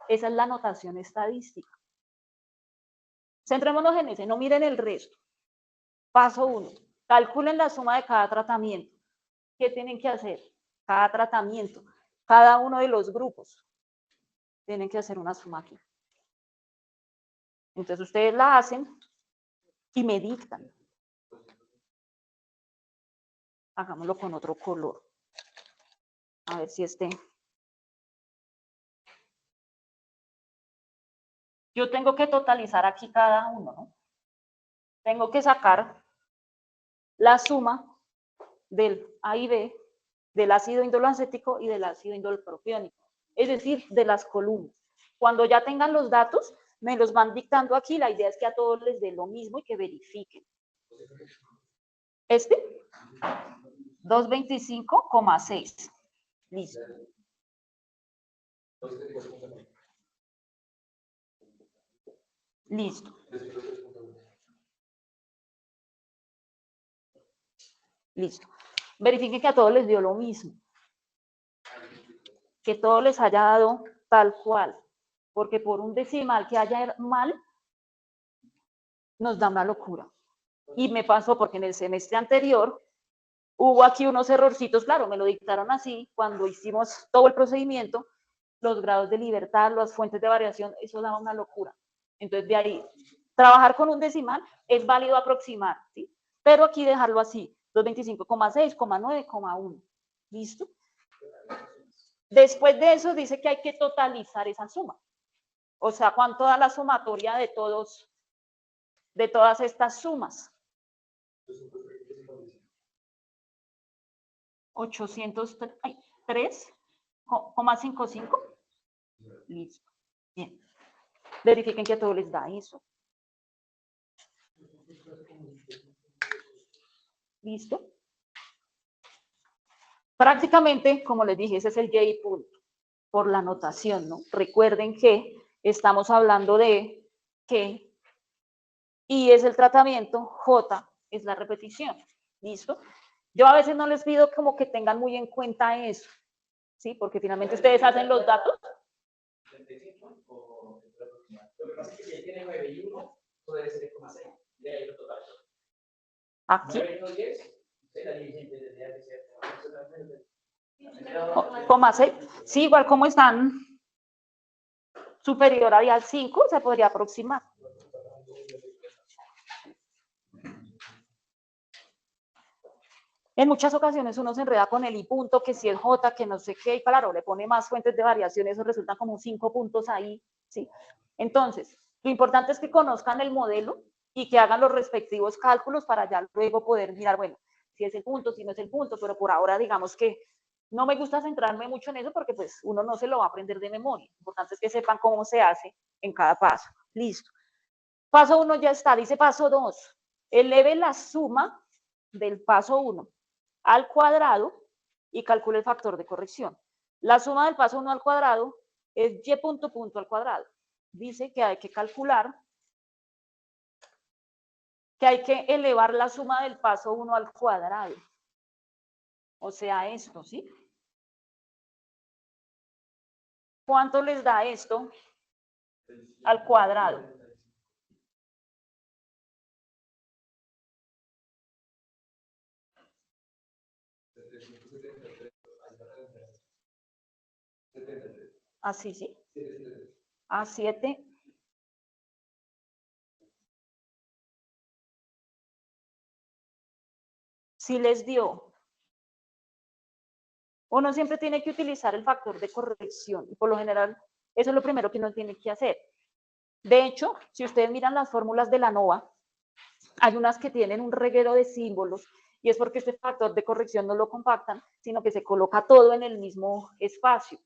Speaker 1: Esa es la notación estadística. Centrémonos en ese, no miren el resto. Paso 1. Calculen la suma de cada tratamiento. ¿Qué tienen que hacer? Cada tratamiento, cada uno de los grupos, tienen que hacer una suma aquí. Entonces ustedes la hacen y me dictan. Hagámoslo con otro color. A ver si Yo tengo que totalizar aquí cada uno, ¿no? Tengo que sacar la suma del A y B, del ácido indolacético y del ácido indolpropiónico, es decir, de las columnas. Cuando ya tengan los datos, me los van dictando aquí. La idea es que a todos les dé lo mismo y que verifiquen. 225,6. Listo. Listo. Listo. Verifiquen que a todos les dio lo mismo. Que todo les haya dado tal cual. Porque por un decimal que haya mal, nos da una locura. Y me pasó porque en el semestre anterior hubo aquí unos errorcitos, claro, me lo dictaron así, cuando hicimos todo el procedimiento, los grados de libertad, las fuentes de variación, eso daba una locura. Entonces, de ahí, trabajar con un decimal es válido aproximar, ¿sí? Pero aquí dejarlo así, 225,6, 9, 1. ¿Listo? Después de eso dice que hay que totalizar esa suma. O sea, ¿cuánto da la sumatoria de todas estas sumas? 803,55. Listo. Bien. Verifiquen que a todos les da eso. ¿Listo? Prácticamente, como les dije, ese es el J punto, por la notación, ¿no? Recuerden que estamos hablando de que I es el tratamiento, J es la repetición. ¿Listo? Yo a veces no les pido como que tengan muy en cuenta eso, ¿sí? Porque finalmente ustedes hacen los datos.
Speaker 4: Lo que pasa es que si tiene 9 y 1, puede ser 6. De ahí lo total.
Speaker 1: Aquí.
Speaker 4: 9 y 1, 10, la dirigente debería ser
Speaker 1: Coma 6. Sí, igual como están superior ahí al 5, se podría aproximar. En muchas ocasiones uno se enreda con el I punto, que si es J, que no sé qué, y claro, le pone más fuentes de variación, eso resulta como 5 puntos ahí, ¿sí? Entonces, lo importante es que conozcan el modelo y que hagan los respectivos cálculos para ya luego poder mirar, bueno, si es el punto, si no es el punto, pero por ahora digamos que no me gusta centrarme mucho en eso porque pues uno no se lo va a aprender de memoria. Lo importante es que sepan cómo se hace en cada paso. Listo. Paso 1 ya está, dice paso 2. Eleve la suma del paso 1 al cuadrado y calcule el factor de corrección. La suma del paso 1 al cuadrado es y punto punto al cuadrado. Dice que hay que calcular, que hay que elevar la suma del paso 1 al cuadrado. O sea, esto, ¿sí? ¿Cuánto les da esto al cuadrado? Así, ¿sí? A 7. Si les dio. Uno siempre tiene que utilizar el factor de corrección y por lo general eso es lo primero que uno tiene que hacer. De hecho, si ustedes miran las fórmulas de la ANOVA, hay unas que tienen un reguero de símbolos y es porque este factor de corrección no lo compactan, sino que se coloca todo en el mismo espacio.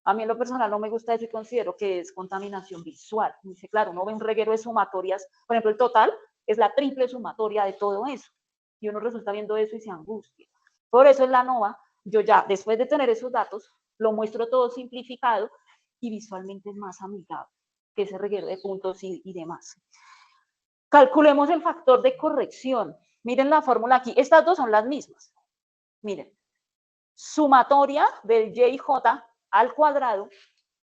Speaker 1: A mí en lo personal no me gusta eso y considero que es contaminación visual. Dice, claro, uno ve un reguero de sumatorias, por ejemplo, el total es la triple sumatoria de todo eso y uno resulta viendo eso y se angustia. Por eso en la ANOVA, yo ya después de tener esos datos, lo muestro todo simplificado y visualmente es más amigable que ese reguero de puntos y demás. Calculemos el factor de corrección. Miren la fórmula aquí. Estas dos son las mismas. Miren. Sumatoria del y y j al cuadrado.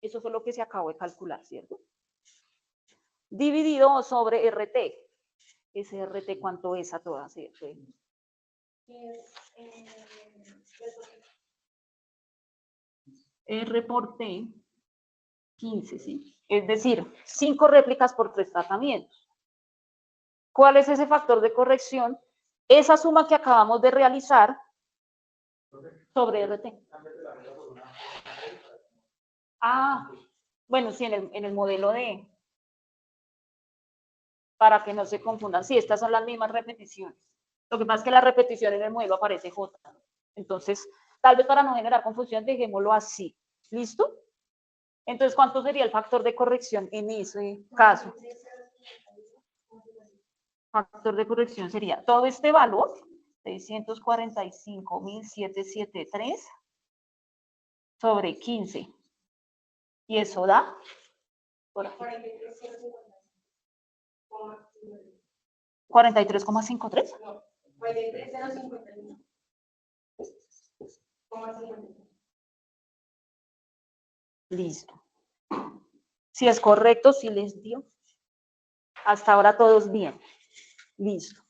Speaker 1: Eso fue lo que se acabó de calcular, ¿cierto? Dividido sobre RT. Ese RT, ¿cuánto es a todas? ¿Cierto? R por T, 15, ¿sí? Es decir, 5 réplicas por 3 tratamientos. ¿Cuál es ese factor de corrección? Esa suma que acabamos de realizar sobre RT. Ah, bueno, sí, en el modelo de... Para que no se confundan. Sí, estas son las mismas repeticiones. Lo que pasa es que la repetición en el modelo aparece J. Entonces, tal vez para no generar confusión, dejémoslo así. ¿Listo? Entonces, ¿cuánto sería el factor de corrección en ese caso? Factor de corrección sería todo este valor, 645.773 sobre 15. Y eso da... 43,53.
Speaker 3: No, 43,051.
Speaker 1: Listo. Si es correcto, si les dio. Hasta ahora todos bien. Listo.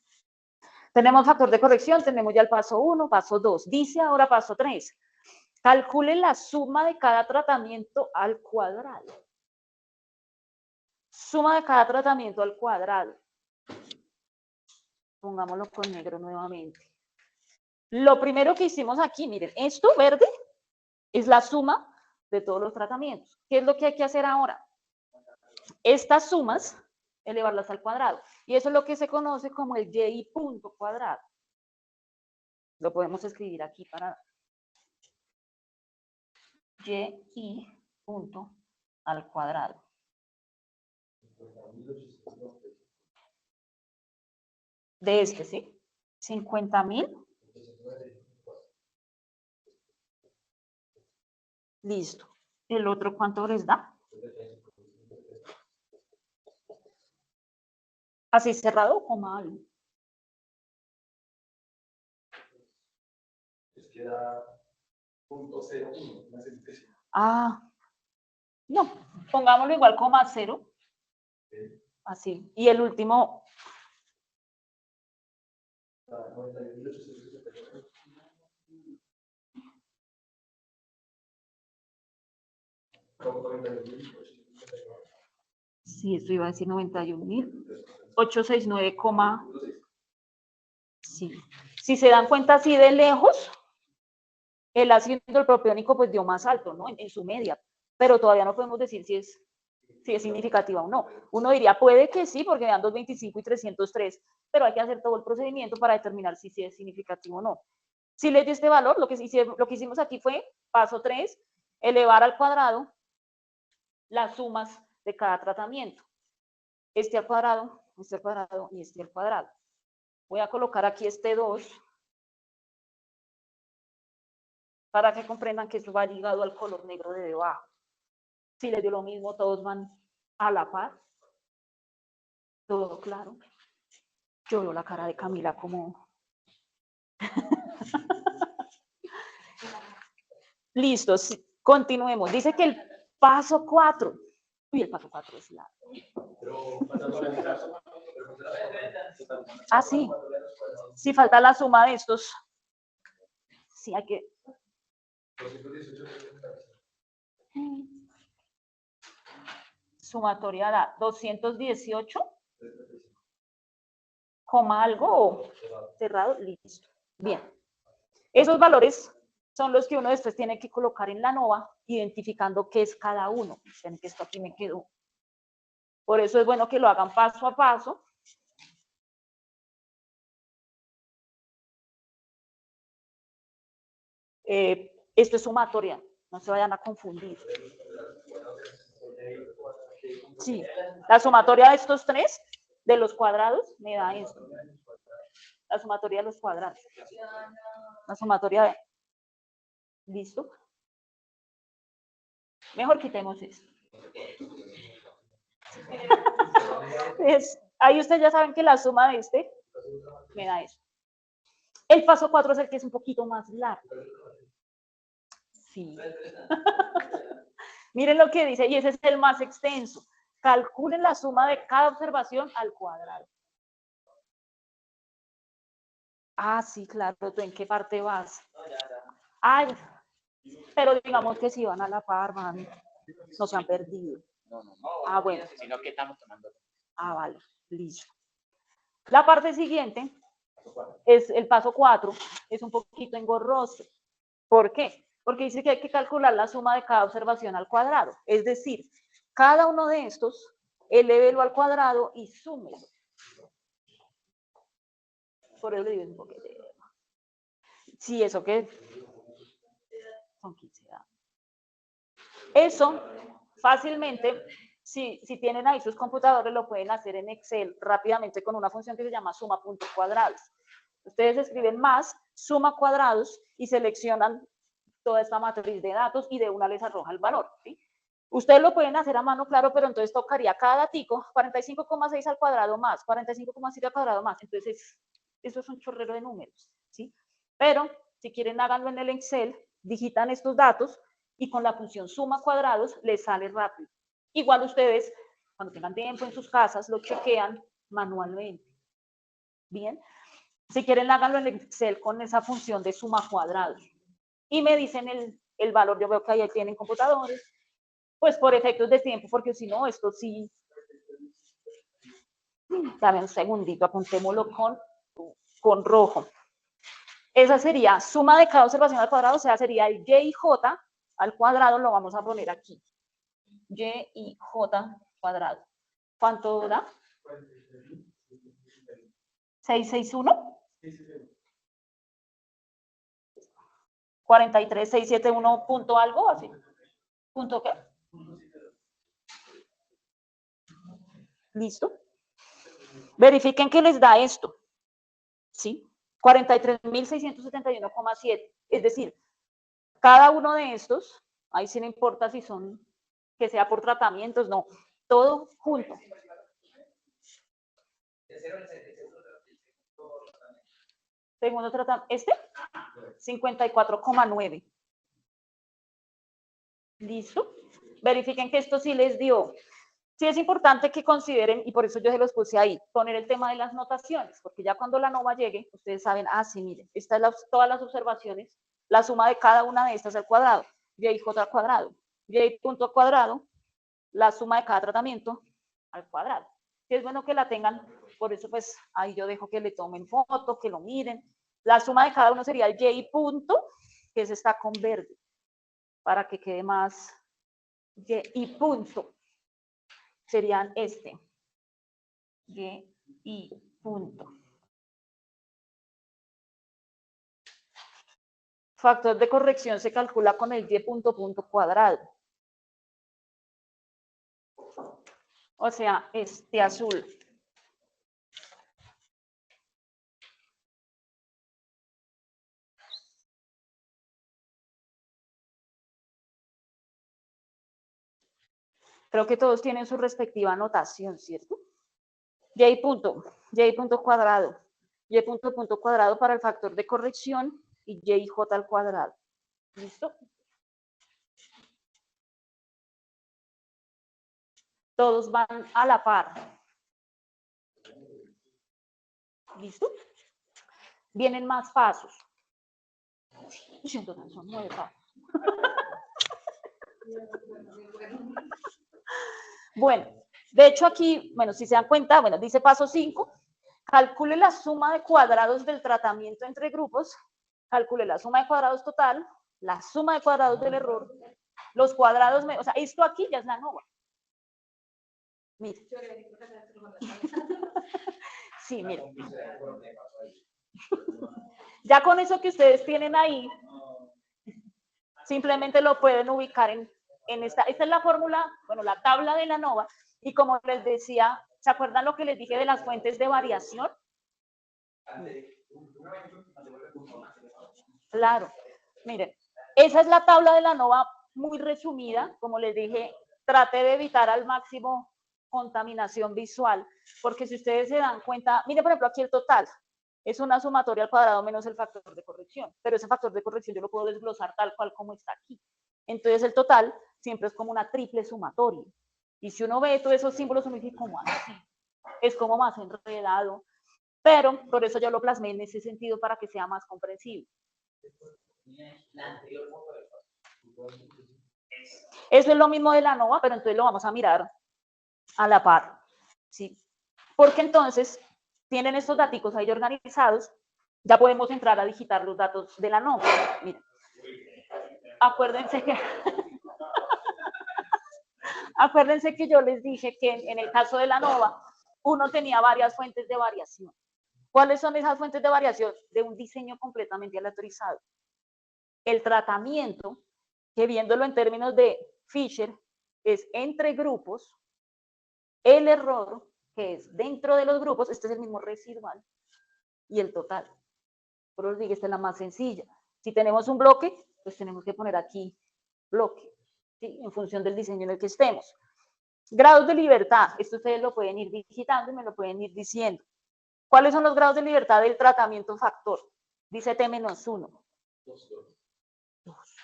Speaker 1: Tenemos factor de corrección, tenemos ya el paso 1, paso 2. Dice ahora paso 3. Calcule la suma de cada tratamiento al cuadrado. Suma de cada tratamiento al cuadrado. Pongámoslo con negro nuevamente. Lo primero que hicimos aquí, miren, esto verde es la suma de todos los tratamientos. ¿Qué es lo que hay que hacer ahora? Estas sumas, elevarlas al cuadrado. Y eso es lo que se conoce como el y punto cuadrado. Lo podemos escribir aquí para y punto al cuadrado. De este, ¿sí? 50.000. Listo. ¿El otro cuánto les da? Así cerrado o mal.
Speaker 2: Es que da .01, una centésima.
Speaker 1: Ah, no, pongámoslo igual, coma 0. Así. Y el último. Sí, esto iba a decir 91.869, sí. Si se dan cuenta así de lejos, el ácido el propiónico pues dio más alto, ¿no? En su media, pero todavía no podemos decir si es significativa o no. Uno diría, puede que sí, porque dan 225 y 303, pero hay que hacer todo el procedimiento para determinar si es significativo o no. Si les dio este valor, lo que hicimos aquí fue, paso 3, elevar al cuadrado las sumas de cada tratamiento. Este al cuadrado y este al cuadrado. Voy a colocar aquí este 2 para que comprendan que eso va ligado al color negro de debajo. Si les dio lo mismo, todos van a la par. Todo claro. Yo veo la cara de Camila como... Listo, sí, continuemos. Dice que el paso 4. Uy, el paso 4 es largo. Ah, sí. Sí, falta la suma de estos. Sí, hay que... Sumatoria da 218, coma algo cerrado, listo. Bien. Esos valores son los que uno después tiene que colocar en la NOVA, identificando qué es cada uno. Ven que esto aquí me quedó. Por eso es bueno que lo hagan paso a paso. Esto es sumatoria, no se vayan a confundir. Sí, la sumatoria de estos tres, de los cuadrados, me da esto. La sumatoria de los cuadrados. La sumatoria de... ¿Listo? Mejor quitemos esto. Ahí ustedes ya saben que la suma de este me da esto. El paso 4 es el que es un poquito más largo. Sí. Miren lo que dice, y ese es el más extenso. Calculen la suma de cada observación al cuadrado. Ah, sí, claro, ¿tú en qué parte vas? Ay, pero digamos que si van a la par, van, no se han perdido.
Speaker 6: No.
Speaker 1: Ah, bueno.
Speaker 6: Sino que estamos tomando.
Speaker 1: Ah, vale, listo. La parte siguiente es el paso 4, es un poquito engorroso. ¿Por qué? Porque dice que hay que calcular la suma de cada observación al cuadrado. Es decir, cada uno de estos, elévelo al cuadrado y súmelo. Por eso le digo un poquito. Sí, eso que son 15 años. Eso fácilmente, si tienen ahí sus computadores, lo pueden hacer en Excel rápidamente con una función que se llama suma puntos cuadrados. Ustedes escriben más, suma cuadrados y seleccionan toda esta matriz de datos y de una les arroja el valor, ¿sí? Ustedes lo pueden hacer a mano, claro, pero entonces tocaría cada datico 45,6 al cuadrado más, 45,7 al cuadrado más. Entonces, eso es un chorrero de números, ¿sí? Pero si quieren háganlo en el Excel, digitan estos datos y con la función suma cuadrados les sale rápido. Igual ustedes, cuando tengan tiempo en sus casas, lo chequean manualmente. Bien, si quieren háganlo en el Excel con esa función de suma cuadrados. Y me dicen el valor, yo veo que ahí tienen computadores, pues por efectos de tiempo, porque si no, esto sí... Dame un segundito, apuntémoslo con rojo. Esa sería suma de cada observación al cuadrado, o sea, sería el y j al cuadrado, lo vamos a poner aquí. Y y j cuadrado. ¿Cuánto da? 661. 43671 punto algo así. ¿Punto qué? ¿Listo? Verifiquen que les da esto. ¿Sí? 43.671,7. Es decir, cada uno de estos, ahí sí no importa si son, que sea por tratamientos, no, todo junto. Segundo tratamiento, ¿este? 54,9. ¿Listo? Verifiquen que esto sí les dio. Sí es importante que consideren, y por eso yo se los puse ahí, poner el tema de las notaciones, porque ya cuando la NOVA llegue, ustedes saben, ah, sí, miren, estas son todas las observaciones, la suma de cada una de estas al cuadrado, y j al cuadrado. y punto al cuadrado, la suma de cada tratamiento al cuadrado. Y es bueno que la tengan, por eso pues ahí yo dejo que le tomen foto, que lo miren. La suma de cada uno sería el y punto, que ese está con verde, para que quede más y punto. Serían este. Y punto. Factor de corrección se calcula con el y punto cuadrado. O sea, este azul. Creo que todos tienen su respectiva notación, ¿cierto? Y punto cuadrado. Y punto cuadrado para el factor de corrección y yj al cuadrado. ¿Listo? Todos van a la par. ¿Listo? Vienen más pasos. Son 9 pasos. Bueno, de hecho aquí, bueno, si se dan cuenta, bueno, dice paso 5, calcule la suma de cuadrados del tratamiento entre grupos, calcule la suma de cuadrados total, la suma de cuadrados del error, los cuadrados, o sea, esto aquí ya es la nova. Mire. Sí, mire. Ya con eso que ustedes tienen ahí, simplemente lo pueden ubicar en esta es la fórmula, bueno, la tabla de la nova, y como les decía, ¿se acuerdan lo que les dije de las fuentes de variación? Claro, miren, esa es la tabla de la nova muy resumida, como les dije, trate de evitar al máximo contaminación visual, porque si ustedes se dan cuenta, miren por ejemplo aquí el total, es una sumatoria al cuadrado menos el factor de corrección, pero ese factor de corrección yo lo puedo desglosar tal cual como está aquí. Entonces el total siempre es como una triple sumatoria. Y si uno ve todos esos símbolos, uno dice, ¿cómo así? Es como más enredado. Pero por eso yo lo plasmé en ese sentido para que sea más comprensible. Eso es lo mismo de la nova, pero entonces lo vamos a mirar a la par. ¿Sí? Porque entonces tienen estos datos ahí organizados, ya podemos entrar a digitar los datos de la nova. Miren. Acuérdense que yo les dije que en el caso de la nova, uno tenía varias fuentes de variación. ¿Cuáles son esas fuentes de variación? De un diseño completamente aleatorizado. El tratamiento, que viéndolo en términos de Fisher, es entre grupos. El error, que es dentro de los grupos, este es el mismo residual. Y el total. Por eso digo, esta es la más sencilla. Si tenemos un bloque, pues tenemos que poner aquí bloque, ¿sí? En función del diseño en el que estemos. Grados de libertad, esto ustedes lo pueden ir digitando y me lo pueden ir diciendo. ¿Cuáles son los grados de libertad del tratamiento factor? Dice T-1. 2.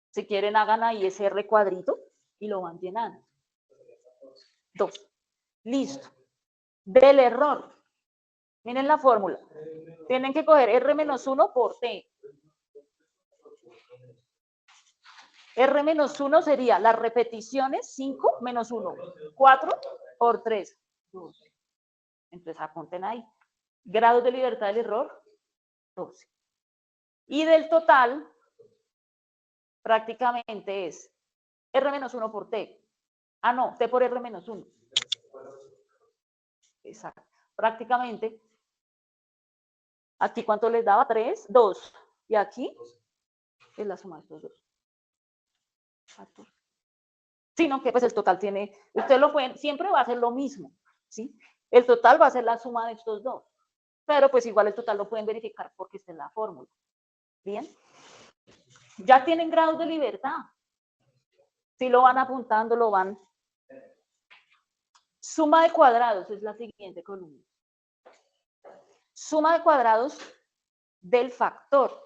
Speaker 1: Si quieren, hagan ahí ese R cuadrito y lo van llenando. 2. Listo. Del error. Miren la fórmula. Tienen que coger R-1 por T. R-1 sería las repeticiones, 5 menos 1. 4 por 3. 2. Entonces apunten ahí. Grados de libertad del error, 12. Y del total, prácticamente es R-1 por T. Ah, no, T por R-1. Exacto. Prácticamente, aquí ¿cuánto les daba? 3, 2. Y aquí es la suma de estos dos. Sino que pues el total tiene, ustedes lo pueden, siempre va a ser lo mismo, ¿sí? El total va a ser la suma de estos dos. Pero pues igual el total lo pueden verificar porque está en la fórmula. ¿Bien? Ya tienen grados de libertad. Si lo van apuntando, lo van. Suma de cuadrados es la siguiente columna. Suma de cuadrados del factor.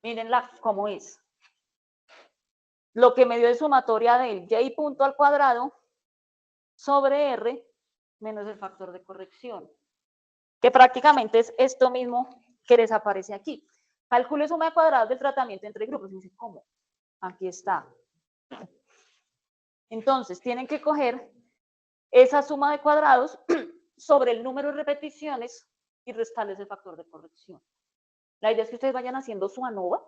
Speaker 1: Mírenla cómo es. Lo que me dio de sumatoria del y punto al cuadrado sobre r menos el factor de corrección. Que prácticamente es esto mismo que les aparece aquí. Calcule suma de cuadrados del tratamiento entre grupos. Dice, ¿cómo? Aquí está. Entonces, tienen que coger esa suma de cuadrados sobre el número de repeticiones y restarles el factor de corrección. La idea es que ustedes vayan haciendo su ANOVA.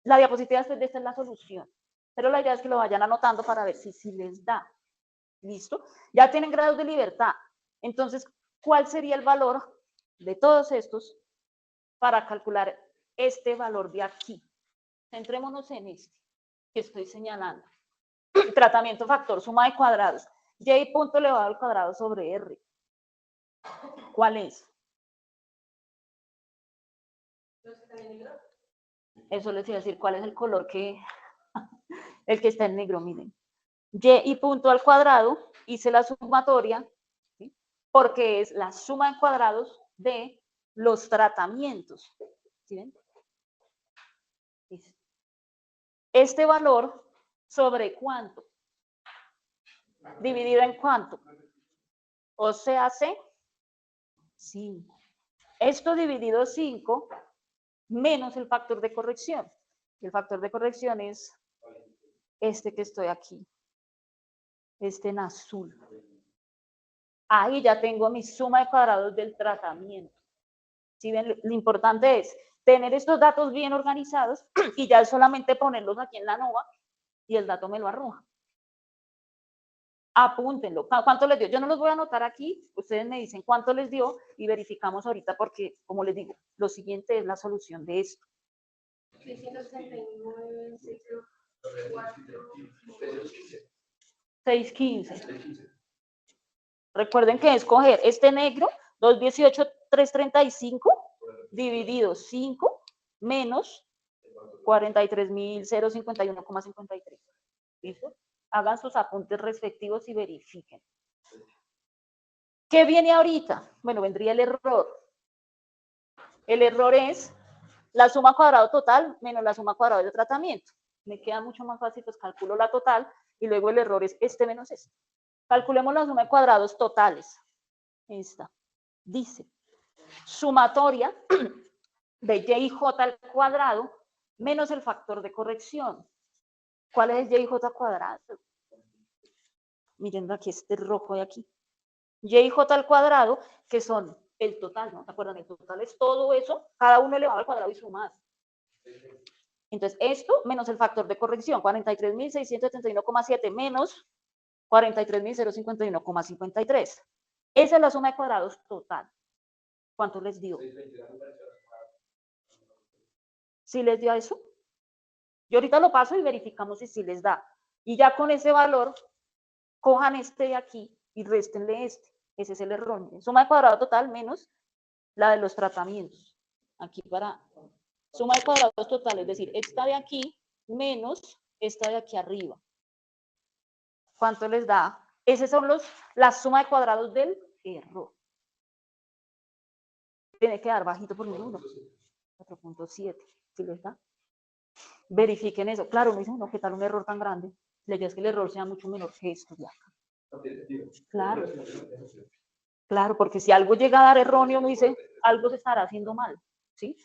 Speaker 1: La diapositiva de esta es la solución, pero la idea es que lo vayan anotando para ver si les da. ¿Listo? Ya tienen grados de libertad. Entonces, ¿cuál sería el valor de todos estos para calcular este valor de aquí? Centrémonos en este que estoy señalando. Tratamiento factor, suma de cuadrados. Y punto elevado al cuadrado sobre R. ¿Cuál es? Eso les iba a decir, ¿cuál es el color que... el que está en negro, miren. Y punto al cuadrado, hice la sumatoria, ¿sí? Porque es la suma de cuadrados de los tratamientos. ¿Sí ven? Este valor sobre cuánto, dividido en cuánto, o sea, 5. Esto dividido 5 menos el factor de corrección. El factor de corrección es este que estoy aquí, este en azul. Ahí ya tengo mi suma de cuadrados del tratamiento. ¿Sí ven? Lo importante es tener estos datos bien organizados y ya es solamente ponerlos aquí en la ANOVA y el dato me lo arroja. Apúntenlo. ¿Cuánto les dio? Yo no los voy a anotar aquí, ustedes me dicen cuánto les dio y verificamos ahorita porque, como les digo, lo siguiente es la solución de esto.
Speaker 3: 669,
Speaker 1: 615. Recuerden que escoger este negro, 218, 335, dividido 5, menos 43.051,53. ¿Listo? Hagan sus apuntes respectivos y verifiquen. ¿Qué viene ahorita? Bueno, vendría el error. El error es la suma cuadrado total menos la suma cuadrado del tratamiento. Me queda mucho más fácil, pues calculo la total y luego el error es este menos este. Calculemos la suma de cuadrados totales. Esta. Dice, sumatoria de y j al cuadrado menos el factor de corrección. ¿Cuál es el y j cuadrado? Miren aquí este rojo de aquí. Y j al cuadrado, que son el total, ¿no? ¿Se acuerdan? El total es todo eso, cada uno elevado al cuadrado y sumado. Entonces, esto menos el factor de corrección, 43.671,7 menos 43.051,53. Esa es la suma de cuadrados total. ¿Cuánto les dio? ¿Sí les dio a eso? Yo ahorita lo paso y verificamos si sí les da. Y ya con ese valor, cojan este de aquí y réstenle este. Ese es el error. Miren, suma de cuadrado total menos la de los tratamientos. Aquí para suma de cuadrados total, es decir, esta de aquí menos esta de aquí arriba. ¿Cuánto les da? Esos son la suma de cuadrados del error. Tiene que dar bajito por minuto. 4.7. ¿Sí les da? Verifiquen eso. Claro, no dicen, no, ¿qué tal un error tan grande? La idea es que el error sea mucho menor que esto de acá. Claro. Claro, porque si algo llega a dar erróneo, me dice, algo se estará haciendo mal, ¿sí?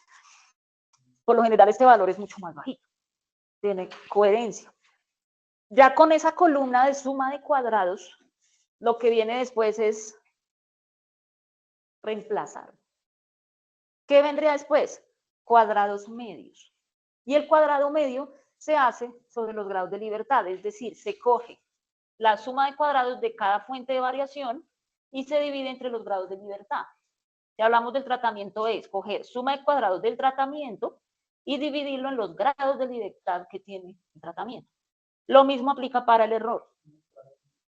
Speaker 1: Por lo general este valor es mucho más bajito. Tiene coherencia. Ya con esa columna de suma de cuadrados, lo que viene después es reemplazar. ¿Qué vendría después? Cuadrados medios. Y el cuadrado medio se hace sobre los grados de libertad, es decir, se coge la suma de cuadrados de cada fuente de variación y se divide entre los grados de libertad. Si hablamos del tratamiento, es coger suma de cuadrados del tratamiento y dividirlo en los grados de libertad que tiene el tratamiento. Lo mismo aplica para el error.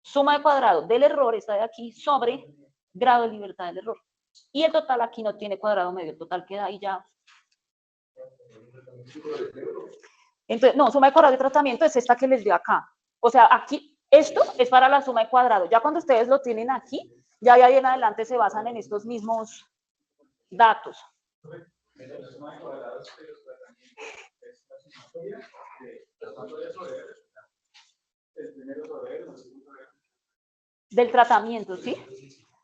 Speaker 1: Suma de cuadrados del error, esta de aquí, sobre grado de libertad del error. Y el total aquí no tiene cuadrado medio, el total queda ahí ya. Entonces, no, suma de cuadrados de tratamiento es esta que les dio acá. O sea, aquí, esto es para la suma de cuadrados. Ya cuando ustedes lo tienen aquí, ya de ahí en adelante se basan en estos mismos datos. Del tratamiento, ¿sí?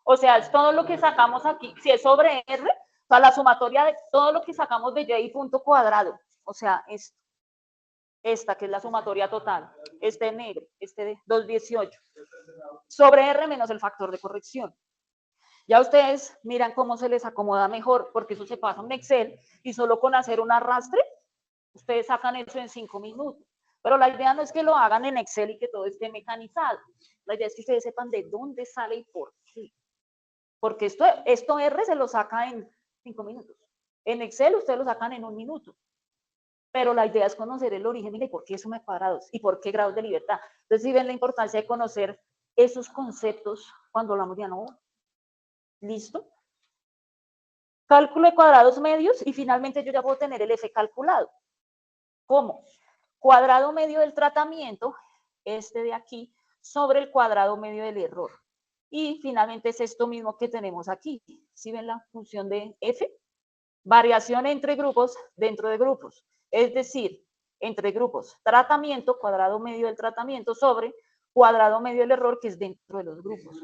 Speaker 1: O sea, es todo lo que sacamos aquí. Si es sobre R, o sea, la sumatoria de todo lo que sacamos de y punto cuadrado. O sea, es esta que es la sumatoria total, este negro, este de 218, sobre R menos el factor de corrección. Ya ustedes miran cómo se les acomoda mejor, porque eso se pasa en Excel y solo con hacer un arrastre, ustedes sacan eso en 5 minutos. Pero la idea no es que lo hagan en Excel y que todo esté mecanizado. La idea es que ustedes sepan de dónde sale y por qué. Porque esto R se lo saca en 5 minutos. En Excel ustedes lo sacan en 1 minuto. Pero la idea es conocer el origen y por qué suma de cuadrados y por qué grados de libertad. Entonces, si ven la importancia de conocer esos conceptos cuando hablamos de ANOVA. ¿Listo? Cálculo de cuadrados medios y finalmente yo ya puedo tener el F calculado. ¿Cómo? Cuadrado medio del tratamiento, este de aquí, sobre el cuadrado medio del error. Y finalmente es esto mismo que tenemos aquí. ¿Sí ven la función de F? Variación entre grupos dentro de grupos. Es decir, entre grupos, tratamiento, cuadrado medio del tratamiento sobre cuadrado medio del error que es dentro de los grupos.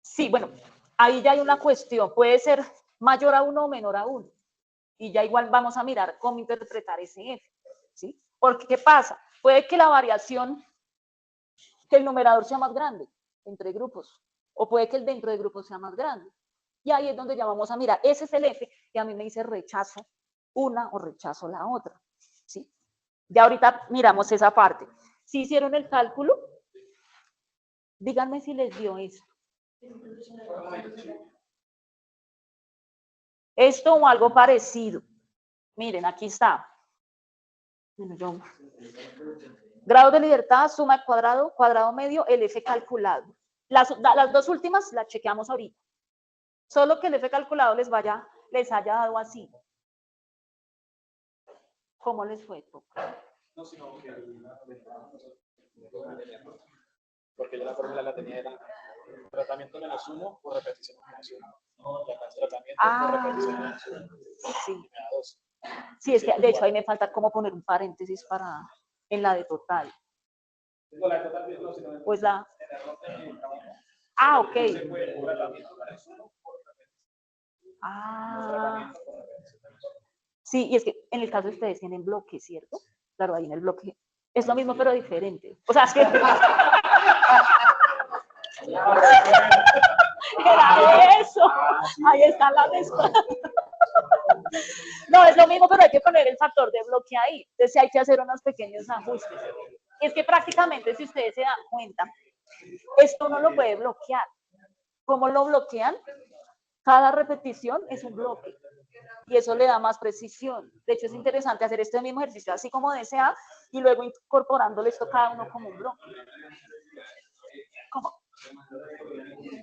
Speaker 1: Sí, bueno, ahí ya hay una cuestión, puede ser mayor a 1 o menor a 1. Y ya igual vamos a mirar cómo interpretar ese F, ¿sí? Porque, ¿qué pasa? Puede que la variación, que el numerador sea más grande entre grupos, o puede que el dentro de grupos sea más grande. Y ahí es donde ya vamos a mirar, ese es el F, y a mí me dice rechazo una o rechazo la otra, ¿sí? Ya ahorita miramos esa parte. Si hicieron el cálculo, díganme si les dio esto. Esto o algo parecido. Miren, aquí está. Grado de libertad, suma de cuadrado, cuadrado medio, el F calculado. Las dos últimas las chequeamos ahorita. Solo que el F calculado les haya dado así. ¿Cómo les fue?
Speaker 2: No, sino que porque yo la fórmula la tenía era tratamiento menos 1 por repetición menos 1. Y acá es tratamiento por repetición menos 1.
Speaker 1: Sí.
Speaker 2: Y me da 2.
Speaker 1: Sí, es que de hecho ahí me falta como poner un paréntesis en la de total.
Speaker 2: No, la de total no, sino
Speaker 1: pues la... Ah, ok. Ah. Sí, y es que en el caso de ustedes tienen bloque, ¿cierto? Claro, ahí en el bloque es lo mismo pero diferente. O sea, es que... Era eso. Ahí está la respuesta. No, es lo mismo, pero hay que poner el factor de bloque ahí. Entonces hay que hacer unos pequeños ajustes. Y es que prácticamente, si ustedes se dan cuenta, esto no lo puede bloquear. ¿Cómo lo bloquean? Cada repetición es un bloque. Y eso le da más precisión. De hecho, es interesante hacer este mismo ejercicio así como desea y luego incorporándole esto cada uno como un bloque. ¿Cómo?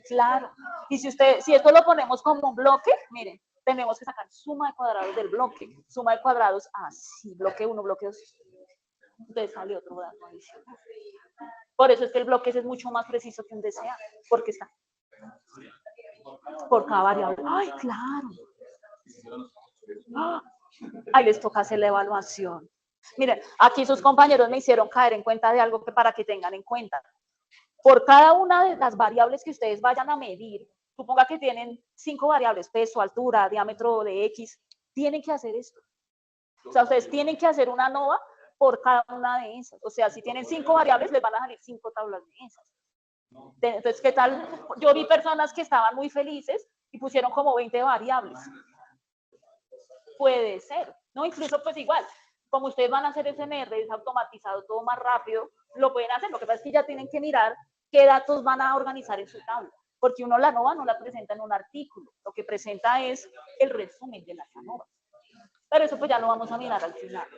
Speaker 1: Claro. Y si esto lo ponemos como un bloque, miren, tenemos que sacar suma de cuadrados del bloque. Suma de cuadrados así, bloque 1, bloque 2. Entonces sale otro dato adicional. Por eso es que el bloque es mucho más preciso que un DCA, porque está por cada variable. ¡Ay, claro! ¡Ah! Ahí les toca hacer la evaluación. Miren, aquí sus compañeros me hicieron caer en cuenta de algo que para que tengan en cuenta. Por cada una de las variables que ustedes vayan a medir, suponga que tienen 5 variables, peso, altura, diámetro de X, tienen que hacer esto. O sea, ustedes tienen que hacer una ANOVA por cada una de esas. O sea, si tienen 5 variables, les van a salir 5 tablas de esas. Entonces, ¿qué tal? Yo vi personas que estaban muy felices y pusieron como 20 variables. Puede ser, ¿no? Incluso, pues igual, como ustedes van a hacer SMR, es automatizado todo más rápido, lo pueden hacer. Lo que pasa es que ya tienen que mirar qué datos van a organizar en su tabla. Porque uno la ANOVA no la presenta en un artículo, lo que presenta es el resumen de las ANOVA. Pero eso pues ya lo vamos a mirar al final.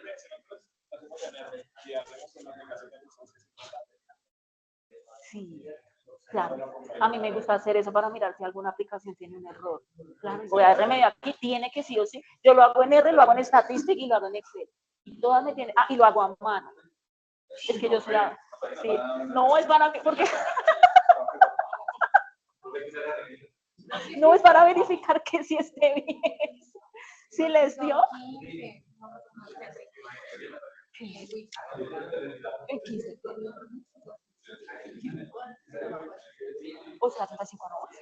Speaker 1: Sí, claro. A mí me gusta hacer eso para mirar si alguna aplicación tiene un error. Claro, voy a remediar aquí, tiene que sí o sí. Yo lo hago en R, lo hago en Statistic y lo hago en Excel. Y todas me tienen, y lo hago a mano. Es que yo soy la, sí. No es para que, porque no es para verificar que sí esté bien. ¿Sí les dio? O sea, 35 arrobas.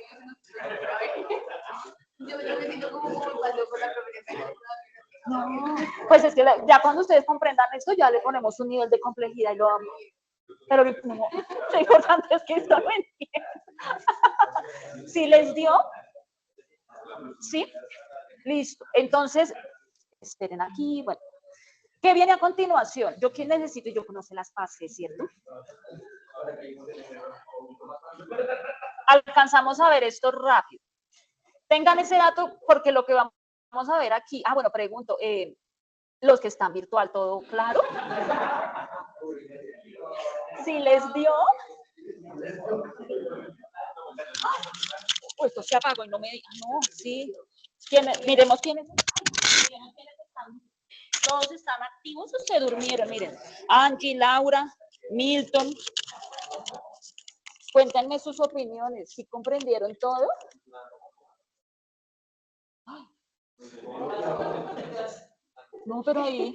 Speaker 3: Yo me siento como pasó por la profesión.
Speaker 1: No, Pues es que ya cuando ustedes comprendan esto, ya le ponemos un nivel de complejidad y lo vamos. Pero lo importante es que esto lo entiendan. ¿Sí les dio? ¿Sí? Listo. Entonces, esperen aquí. Bueno, ¿qué viene a continuación? Yo que necesito, yo conozco las fases, ¿cierto? Alcanzamos a ver esto rápido. Tengan ese dato porque lo que vamos a ver aquí, bueno, pregunto, los que están virtual, ¿todo claro? ¿Sí les dio? Esto se apagó y no me digan, no, sí. Miremos quiénes están. Todos están activos o se durmieron, miren. Angie, Laura, Milton. Cuéntenme sus opiniones, ¿sí comprendieron todo? No, pero ahí.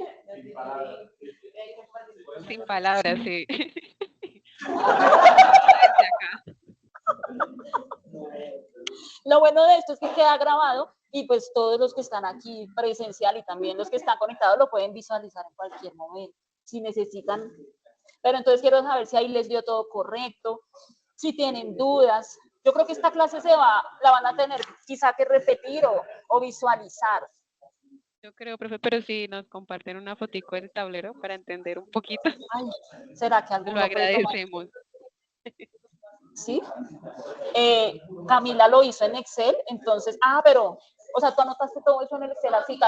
Speaker 5: Sin palabras, sí.
Speaker 1: Lo bueno de esto es que queda grabado y pues todos los que están aquí presencial y también los que están conectados lo pueden visualizar en cualquier momento, si necesitan. Pero entonces quiero saber si ahí les dio todo correcto, si tienen dudas. Yo creo que esta clase la van a tener quizá que repetir o visualizar.
Speaker 5: Yo creo, profe, pero si nos comparten una fotico del tablero para entender un poquito.
Speaker 1: Ay, ¿será que alguno
Speaker 5: Lo agradecemos.
Speaker 1: ¿Sí? Camila lo hizo en Excel, entonces, pero, o sea, tú anotaste todo eso en el Excel así,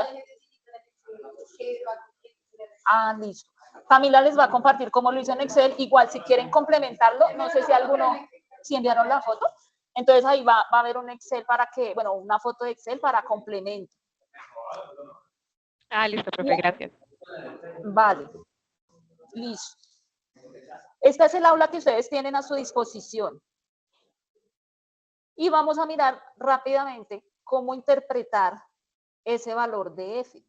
Speaker 1: listo. Camila les va a compartir cómo lo hizo en Excel, igual si quieren complementarlo, no sé si enviaron la foto, entonces ahí va a haber un Excel para que, bueno, una foto de Excel para complemento.
Speaker 5: Listo, profe, gracias.
Speaker 1: Vale, listo. Esta es el aula que ustedes tienen a su disposición. Y vamos a mirar rápidamente cómo interpretar ese valor de F.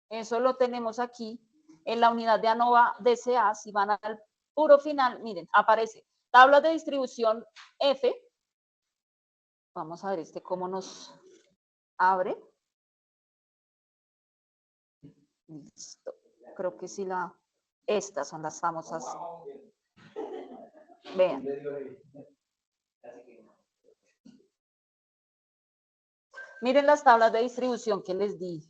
Speaker 1: Eso lo tenemos aquí en la unidad de ANOVA DCA. Si van al puro final, miren, aparece tabla de distribución F. Vamos a ver cómo nos abre. Listo. Creo que sí estas son las famosas. Vean. Miren las tablas de distribución que les di.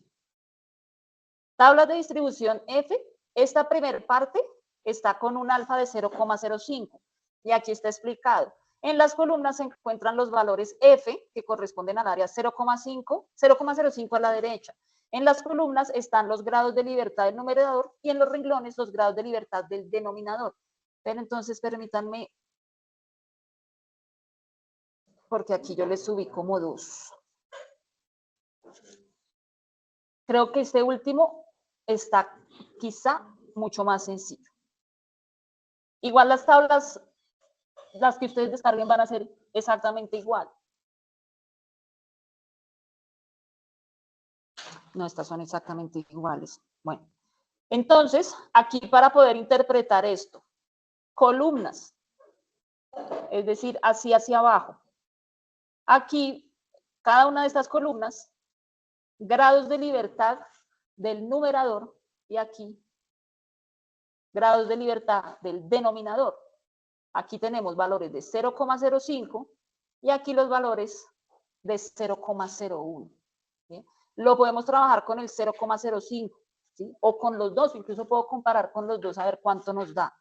Speaker 1: Tablas de distribución F, esta primera parte está con un alfa de 0,05 y aquí está explicado. En las columnas se encuentran los valores F, que corresponden al área 0,05 a la derecha. En las columnas están los grados de libertad del numerador y en los renglones los grados de libertad del denominador. Pero entonces permítanme, porque aquí yo les subí como dos. Creo que este último está quizá mucho más sencillo. Igual las tablas, las que ustedes descarguen van a ser exactamente igual. No, estas son exactamente iguales. Bueno, entonces, aquí para poder interpretar esto, columnas, es decir, así hacia abajo. Aquí, cada una de estas columnas, grados de libertad del numerador y aquí, grados de libertad del denominador. Aquí tenemos valores de 0,05 y aquí los valores de 0,01. ¿sí? Lo podemos trabajar con el 0,05, ¿sí? O con los dos, incluso puedo comparar con los dos a ver cuánto nos da.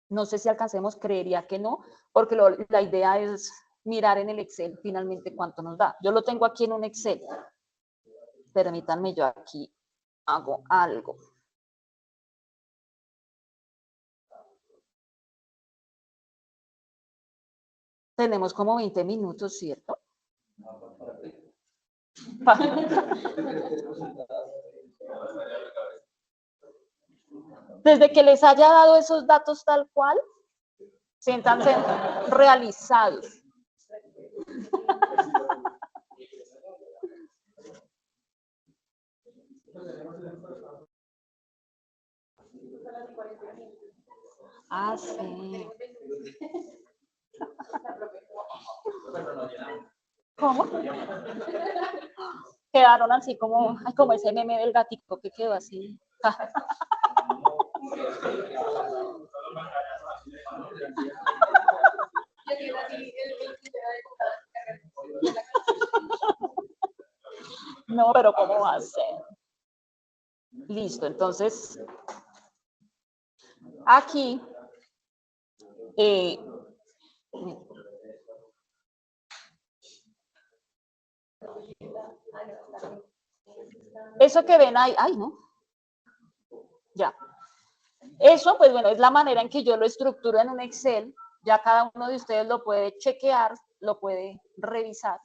Speaker 1: No sé si alcancemos, creería que no, porque la idea es mirar en el Excel finalmente cuánto nos da. Yo lo tengo aquí en un Excel. Permítanme, yo aquí hago algo. Tenemos como 20 minutos, ¿cierto? Desde que les haya dado esos datos tal cual, siéntanse realizados. Sí. ¿Cómo? quedaron así como, ay, como ese meme del gatito que quedó así. No, pero ¿cómo va a ser? Listo, entonces, aquí, eso que ven ahí, ay, no, ya. Eso, pues bueno, es la manera en que yo lo estructuro en un Excel. Ya cada uno de ustedes lo puede chequear, lo puede revisar,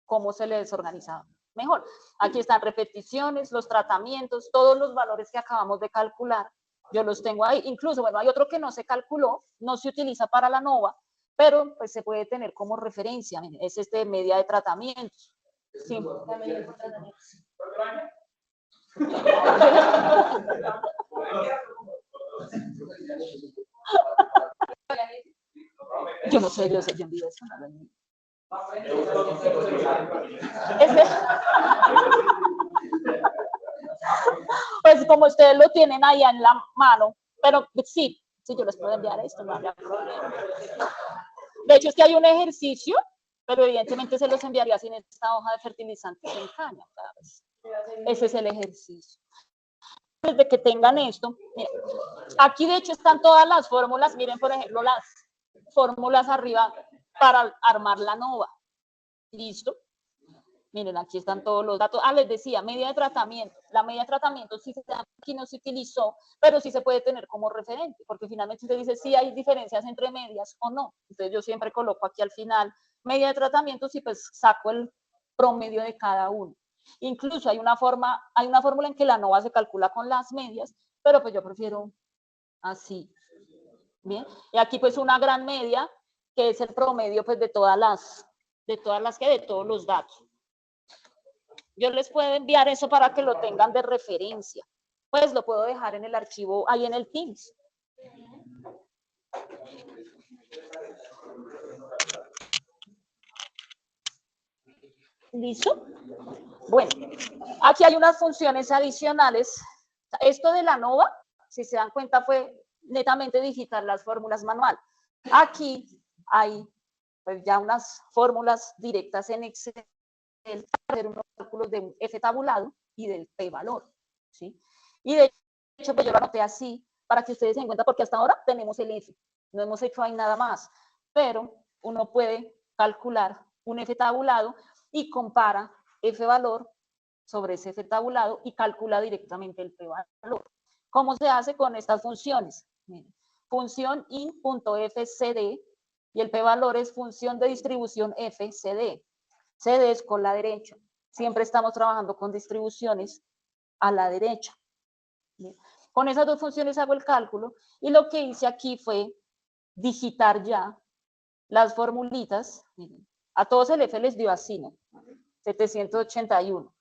Speaker 1: cómo se les organiza mejor. Aquí están repeticiones, los tratamientos, todos los valores que acabamos de calcular, yo los tengo ahí. Incluso, bueno, hay otro que no se calculó, no se utiliza para la NOVA, pero pues se puede tener como referencia. Es media de tratamientos. Sí. Yo no sé, yo envío eso. Pues como ustedes lo tienen ahí en la mano, pero sí, yo les puedo enviar esto, no habría problema. De hecho, es que hay un ejercicio, pero evidentemente se los enviaría sin esta hoja de fertilizantes en caña. ¿Sabes? Ese es el ejercicio. Desde que tengan esto, miren, aquí de hecho están todas las fórmulas, miren por ejemplo las fórmulas arriba para armar la NOVA. ¿Listo? Miren, aquí están todos los datos. Les decía, media de tratamiento. La media de tratamiento sí aquí no se utilizó, pero sí se puede tener como referente, porque finalmente usted dice si hay diferencias entre medias o no. Entonces yo siempre coloco aquí al final media de tratamiento y pues saco el promedio de cada uno. Incluso hay una fórmula en que la NOVA se calcula con las medias, pero pues yo prefiero así. Bien, y aquí pues una gran media, que es el promedio pues de todos los datos. Yo les puedo enviar eso para que lo tengan de referencia. Pues lo puedo dejar en el archivo ahí en el Teams. ¿Listo? Bueno, aquí hay unas funciones adicionales. Esto de la NOVA, si se dan cuenta, fue netamente digitar las fórmulas manual. Aquí hay pues, ya unas fórmulas directas en Excel para hacer unos cálculos de un F tabulado y del P valor, ¿sí? Y de hecho, pues yo lo anoté así para que ustedes se den cuenta, porque hasta ahora tenemos el F, no hemos hecho ahí nada más, pero uno puede calcular un F tabulado y compara F valor sobre ese F tabulado y calcula directamente el P valor. ¿Cómo se hace con estas funciones? Miren, función in.fcd y el P valor es función de distribución fcd. CD es con la derecha. Siempre estamos trabajando con distribuciones a la derecha. ¿Bien? Con esas dos funciones hago el cálculo y lo que hice aquí fue digitar ya las formulitas. Miren, a todos el F les dio así, ¿no? 781.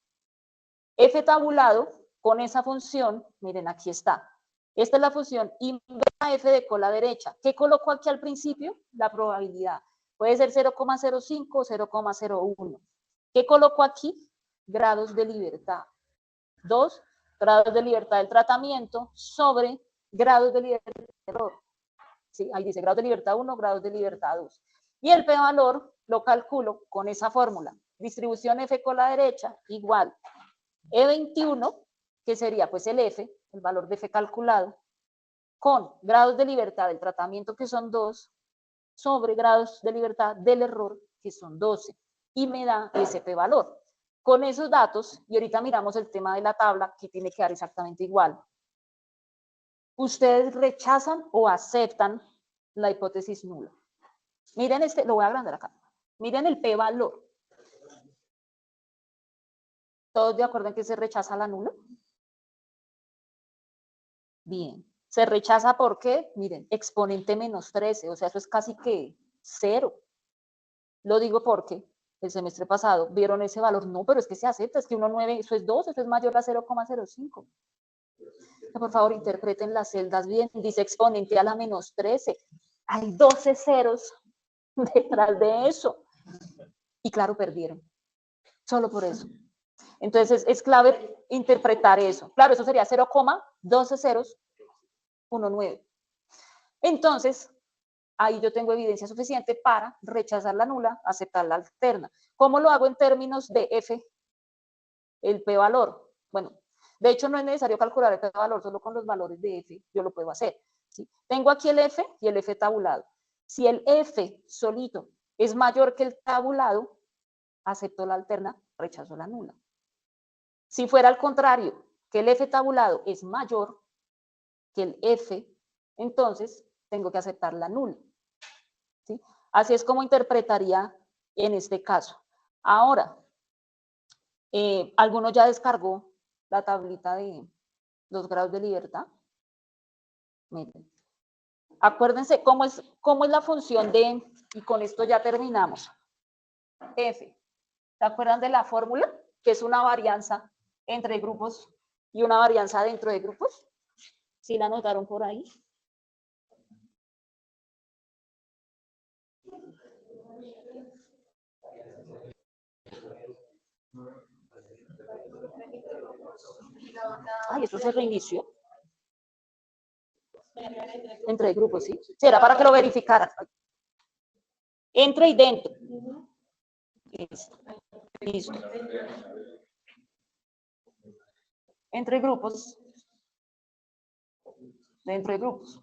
Speaker 1: F tabulado con esa función, miren, aquí está. Esta es la función inversa F de cola derecha. ¿Qué coloco aquí al principio? La probabilidad. Puede ser 0,05 o 0,01. ¿Qué coloco aquí? Grados de libertad. 2 grados de libertad del tratamiento sobre grados de libertad del error. ¿Sí? Ahí dice grados de libertad 1, grados de libertad 2. Y el p-valor lo calculo con esa fórmula. Distribución F con la derecha igual E21, que sería pues el F, el valor de F calculado, con grados de libertad del tratamiento que son 2, sobre grados de libertad del error que son 12. Y me da ese p-valor. Con esos datos, y ahorita miramos el tema de la tabla, que tiene que dar exactamente igual. ¿Ustedes rechazan o aceptan la hipótesis nula? Miren lo voy a agrandar acá. Miren el p-valor. ¿Todos de acuerdo en que se rechaza la nula? Bien. Se rechaza ¿por qué? Miren, exponente menos 13, o sea, eso es casi que 0. Lo digo porque el semestre pasado vieron ese valor. No, pero es que se acepta, es que 1,9, eso es 2, eso es mayor a 0,05. Por favor, interpreten las celdas bien. Dice exponente a la menos 13. Hay 12 ceros detrás de eso. Y claro, perdieron. Solo por eso. Entonces es clave interpretar eso. Claro, eso sería 0,12 ceros, 19. Entonces, ahí yo tengo evidencia suficiente para rechazar la nula, aceptar la alterna. ¿Cómo lo hago en términos de F, el p-valor? Bueno, de hecho no es necesario calcular el p-valor, solo con los valores de F yo lo puedo hacer. ¿Sí? Tengo aquí el F y el F tabulado. Si el F solito es mayor que el tabulado, acepto la alterna, rechazo la nula. Si fuera al contrario, que el F tabulado es mayor que el F, entonces tengo que aceptar la nula. ¿Sí? Así es como interpretaría en este caso. Ahora, ¿alguno ya descargó la tablita de los grados de libertad? Miren. Acuérdense cómo es la función de, y con esto ya terminamos. F. ¿Se acuerdan de la fórmula? Que es una varianza entre grupos y una varianza dentro de grupos. ¿Sí la anotaron por ahí? Ay, eso se reinició. Entre grupos, ¿sí? Sí, era para que lo verificaran. Entre y dentro. Listo. Listo. Entre grupos. Dentro de grupos.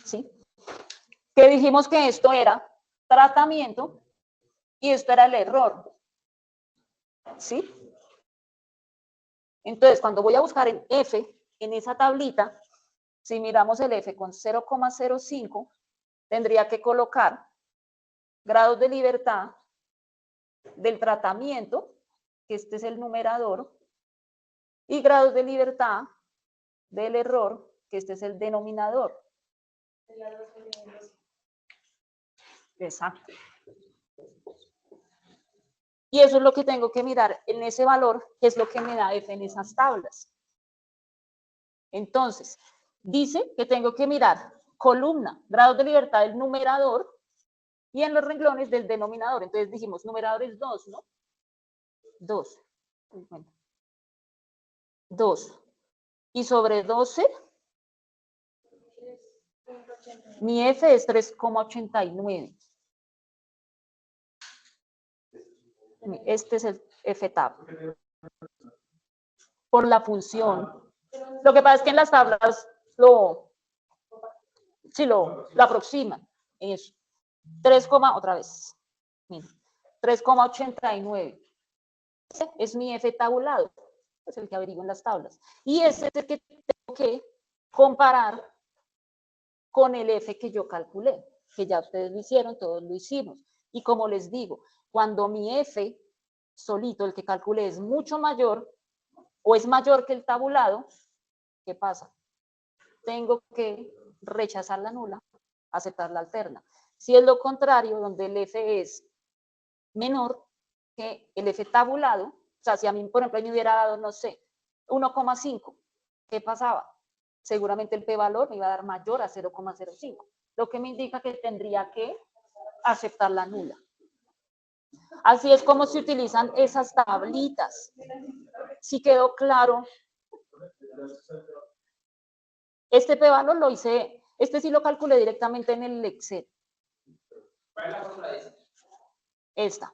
Speaker 1: ¿Sí? Que dijimos que esto era tratamiento y esto era el error. ¿Sí? Entonces, cuando voy a buscar en F, en esa tablita, si miramos el F con 0,05, tendría que colocar grados de libertad del tratamiento, que este es el numerador, y grados de libertad del error, que este es el denominador. Exacto. Y eso es lo que tengo que mirar en ese valor, que es lo que me da F en esas tablas. Entonces, dice que tengo que mirar columna, grados de libertad del numerador, y en los renglones del denominador. Entonces dijimos, numerador es 2, ¿no? 2. 2. Y sobre 12, mi F es 3,89. Este es el F tab. Por la función. Lo que pasa es que en las tablas lo aproximan. Eso. 3, otra vez. 3,89. Ese es mi F tabulado. Es el que averiguo en las tablas. Y ese es el que tengo que comparar con el F que yo calculé, que ya ustedes lo hicieron, todos lo hicimos. Y como les digo, cuando mi F solito, el que calculé, es mucho mayor o es mayor que el tabulado, ¿qué pasa? Tengo que rechazar la nula, aceptar la alterna. Si es lo contrario, donde el F es menor que el F tabulado, o sea, si a mí, por ejemplo, me hubiera dado, no sé, 1,5, ¿qué pasaba? Seguramente el p-valor me iba a dar mayor a 0,05, lo que me indica que tendría que aceptar la nula. Así es como se utilizan esas tablitas. Si quedó claro, este p-valor lo hice, este sí lo calculé directamente en el Excel.
Speaker 4: ¿Cuál es la fórmula de esa?
Speaker 1: Esta.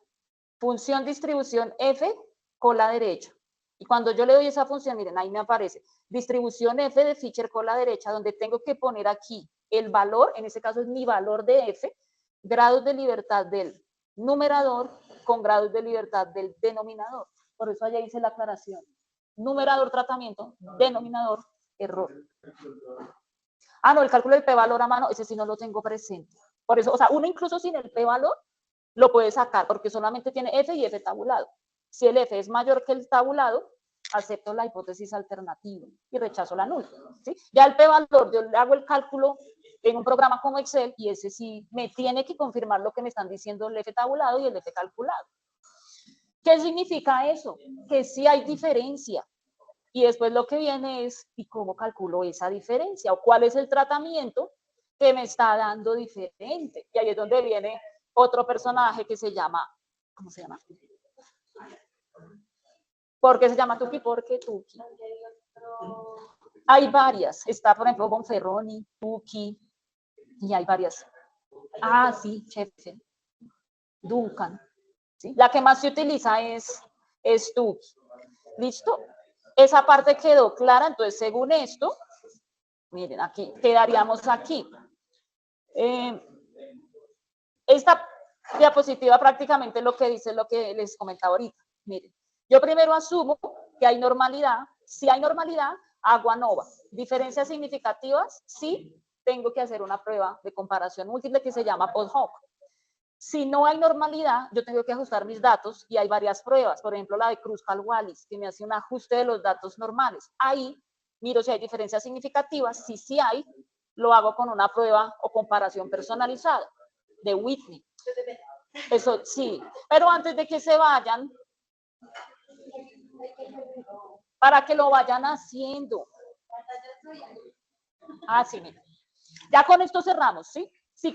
Speaker 1: Función distribución F con la derecha. Y cuando yo le doy esa función, miren, ahí me aparece distribución F de Fisher con la derecha, donde tengo que poner aquí el valor, en este caso es mi valor de F, grados de libertad del numerador con grados de libertad del denominador. Por eso allá hice la aclaración. Numerador tratamiento, denominador error. Ah, no, el cálculo del p-valor a mano, ese sí no lo tengo presente. Por eso, o sea, uno incluso sin el p-valor lo puede sacar, porque solamente tiene F y F tabulado. Si el F es mayor que el tabulado, acepto la hipótesis alternativa y rechazo la nula. ¿Sí? Ya el p-valor, yo le hago el cálculo en un programa como Excel y ese sí me tiene que confirmar lo que me están diciendo el F tabulado y el F calculado. ¿Qué significa eso? Que sí hay diferencia. Y después lo que viene es, ¿y cómo calculo esa diferencia? ¿O cuál es el tratamiento que me está dando diferente? Y ahí es donde viene otro personaje que se llama, ¿cómo se llama? ¿Por qué se llama Tuki? Porque Tuki. Hay varias. Está, por ejemplo, Bonferroni, Tuki, y hay varias. Ah, sí, Chefchen, Duncan. ¿Sí? La que más se utiliza es Tuki. ¿Listo? Esa parte quedó clara, entonces según esto, miren, aquí, quedaríamos aquí. Esta diapositiva prácticamente lo que dice es lo que les comentaba ahorita. Miren, yo primero asumo que hay normalidad. Si hay normalidad, hago ANOVA. Diferencias significativas, sí, tengo que hacer una prueba de comparación múltiple que se llama post-hoc. Si no hay normalidad, yo tengo que ajustar mis datos y hay varias pruebas. Por ejemplo, la de Kruskal-Wallis, que me hace un ajuste de los datos normales. Ahí miro si hay diferencias significativas. Si sí hay, lo hago con una prueba o comparación personalizada de Whitney. Eso sí, pero antes de que se vayan, para que lo vayan haciendo. Ah, sí, mira. Ya con esto cerramos, ¿sí?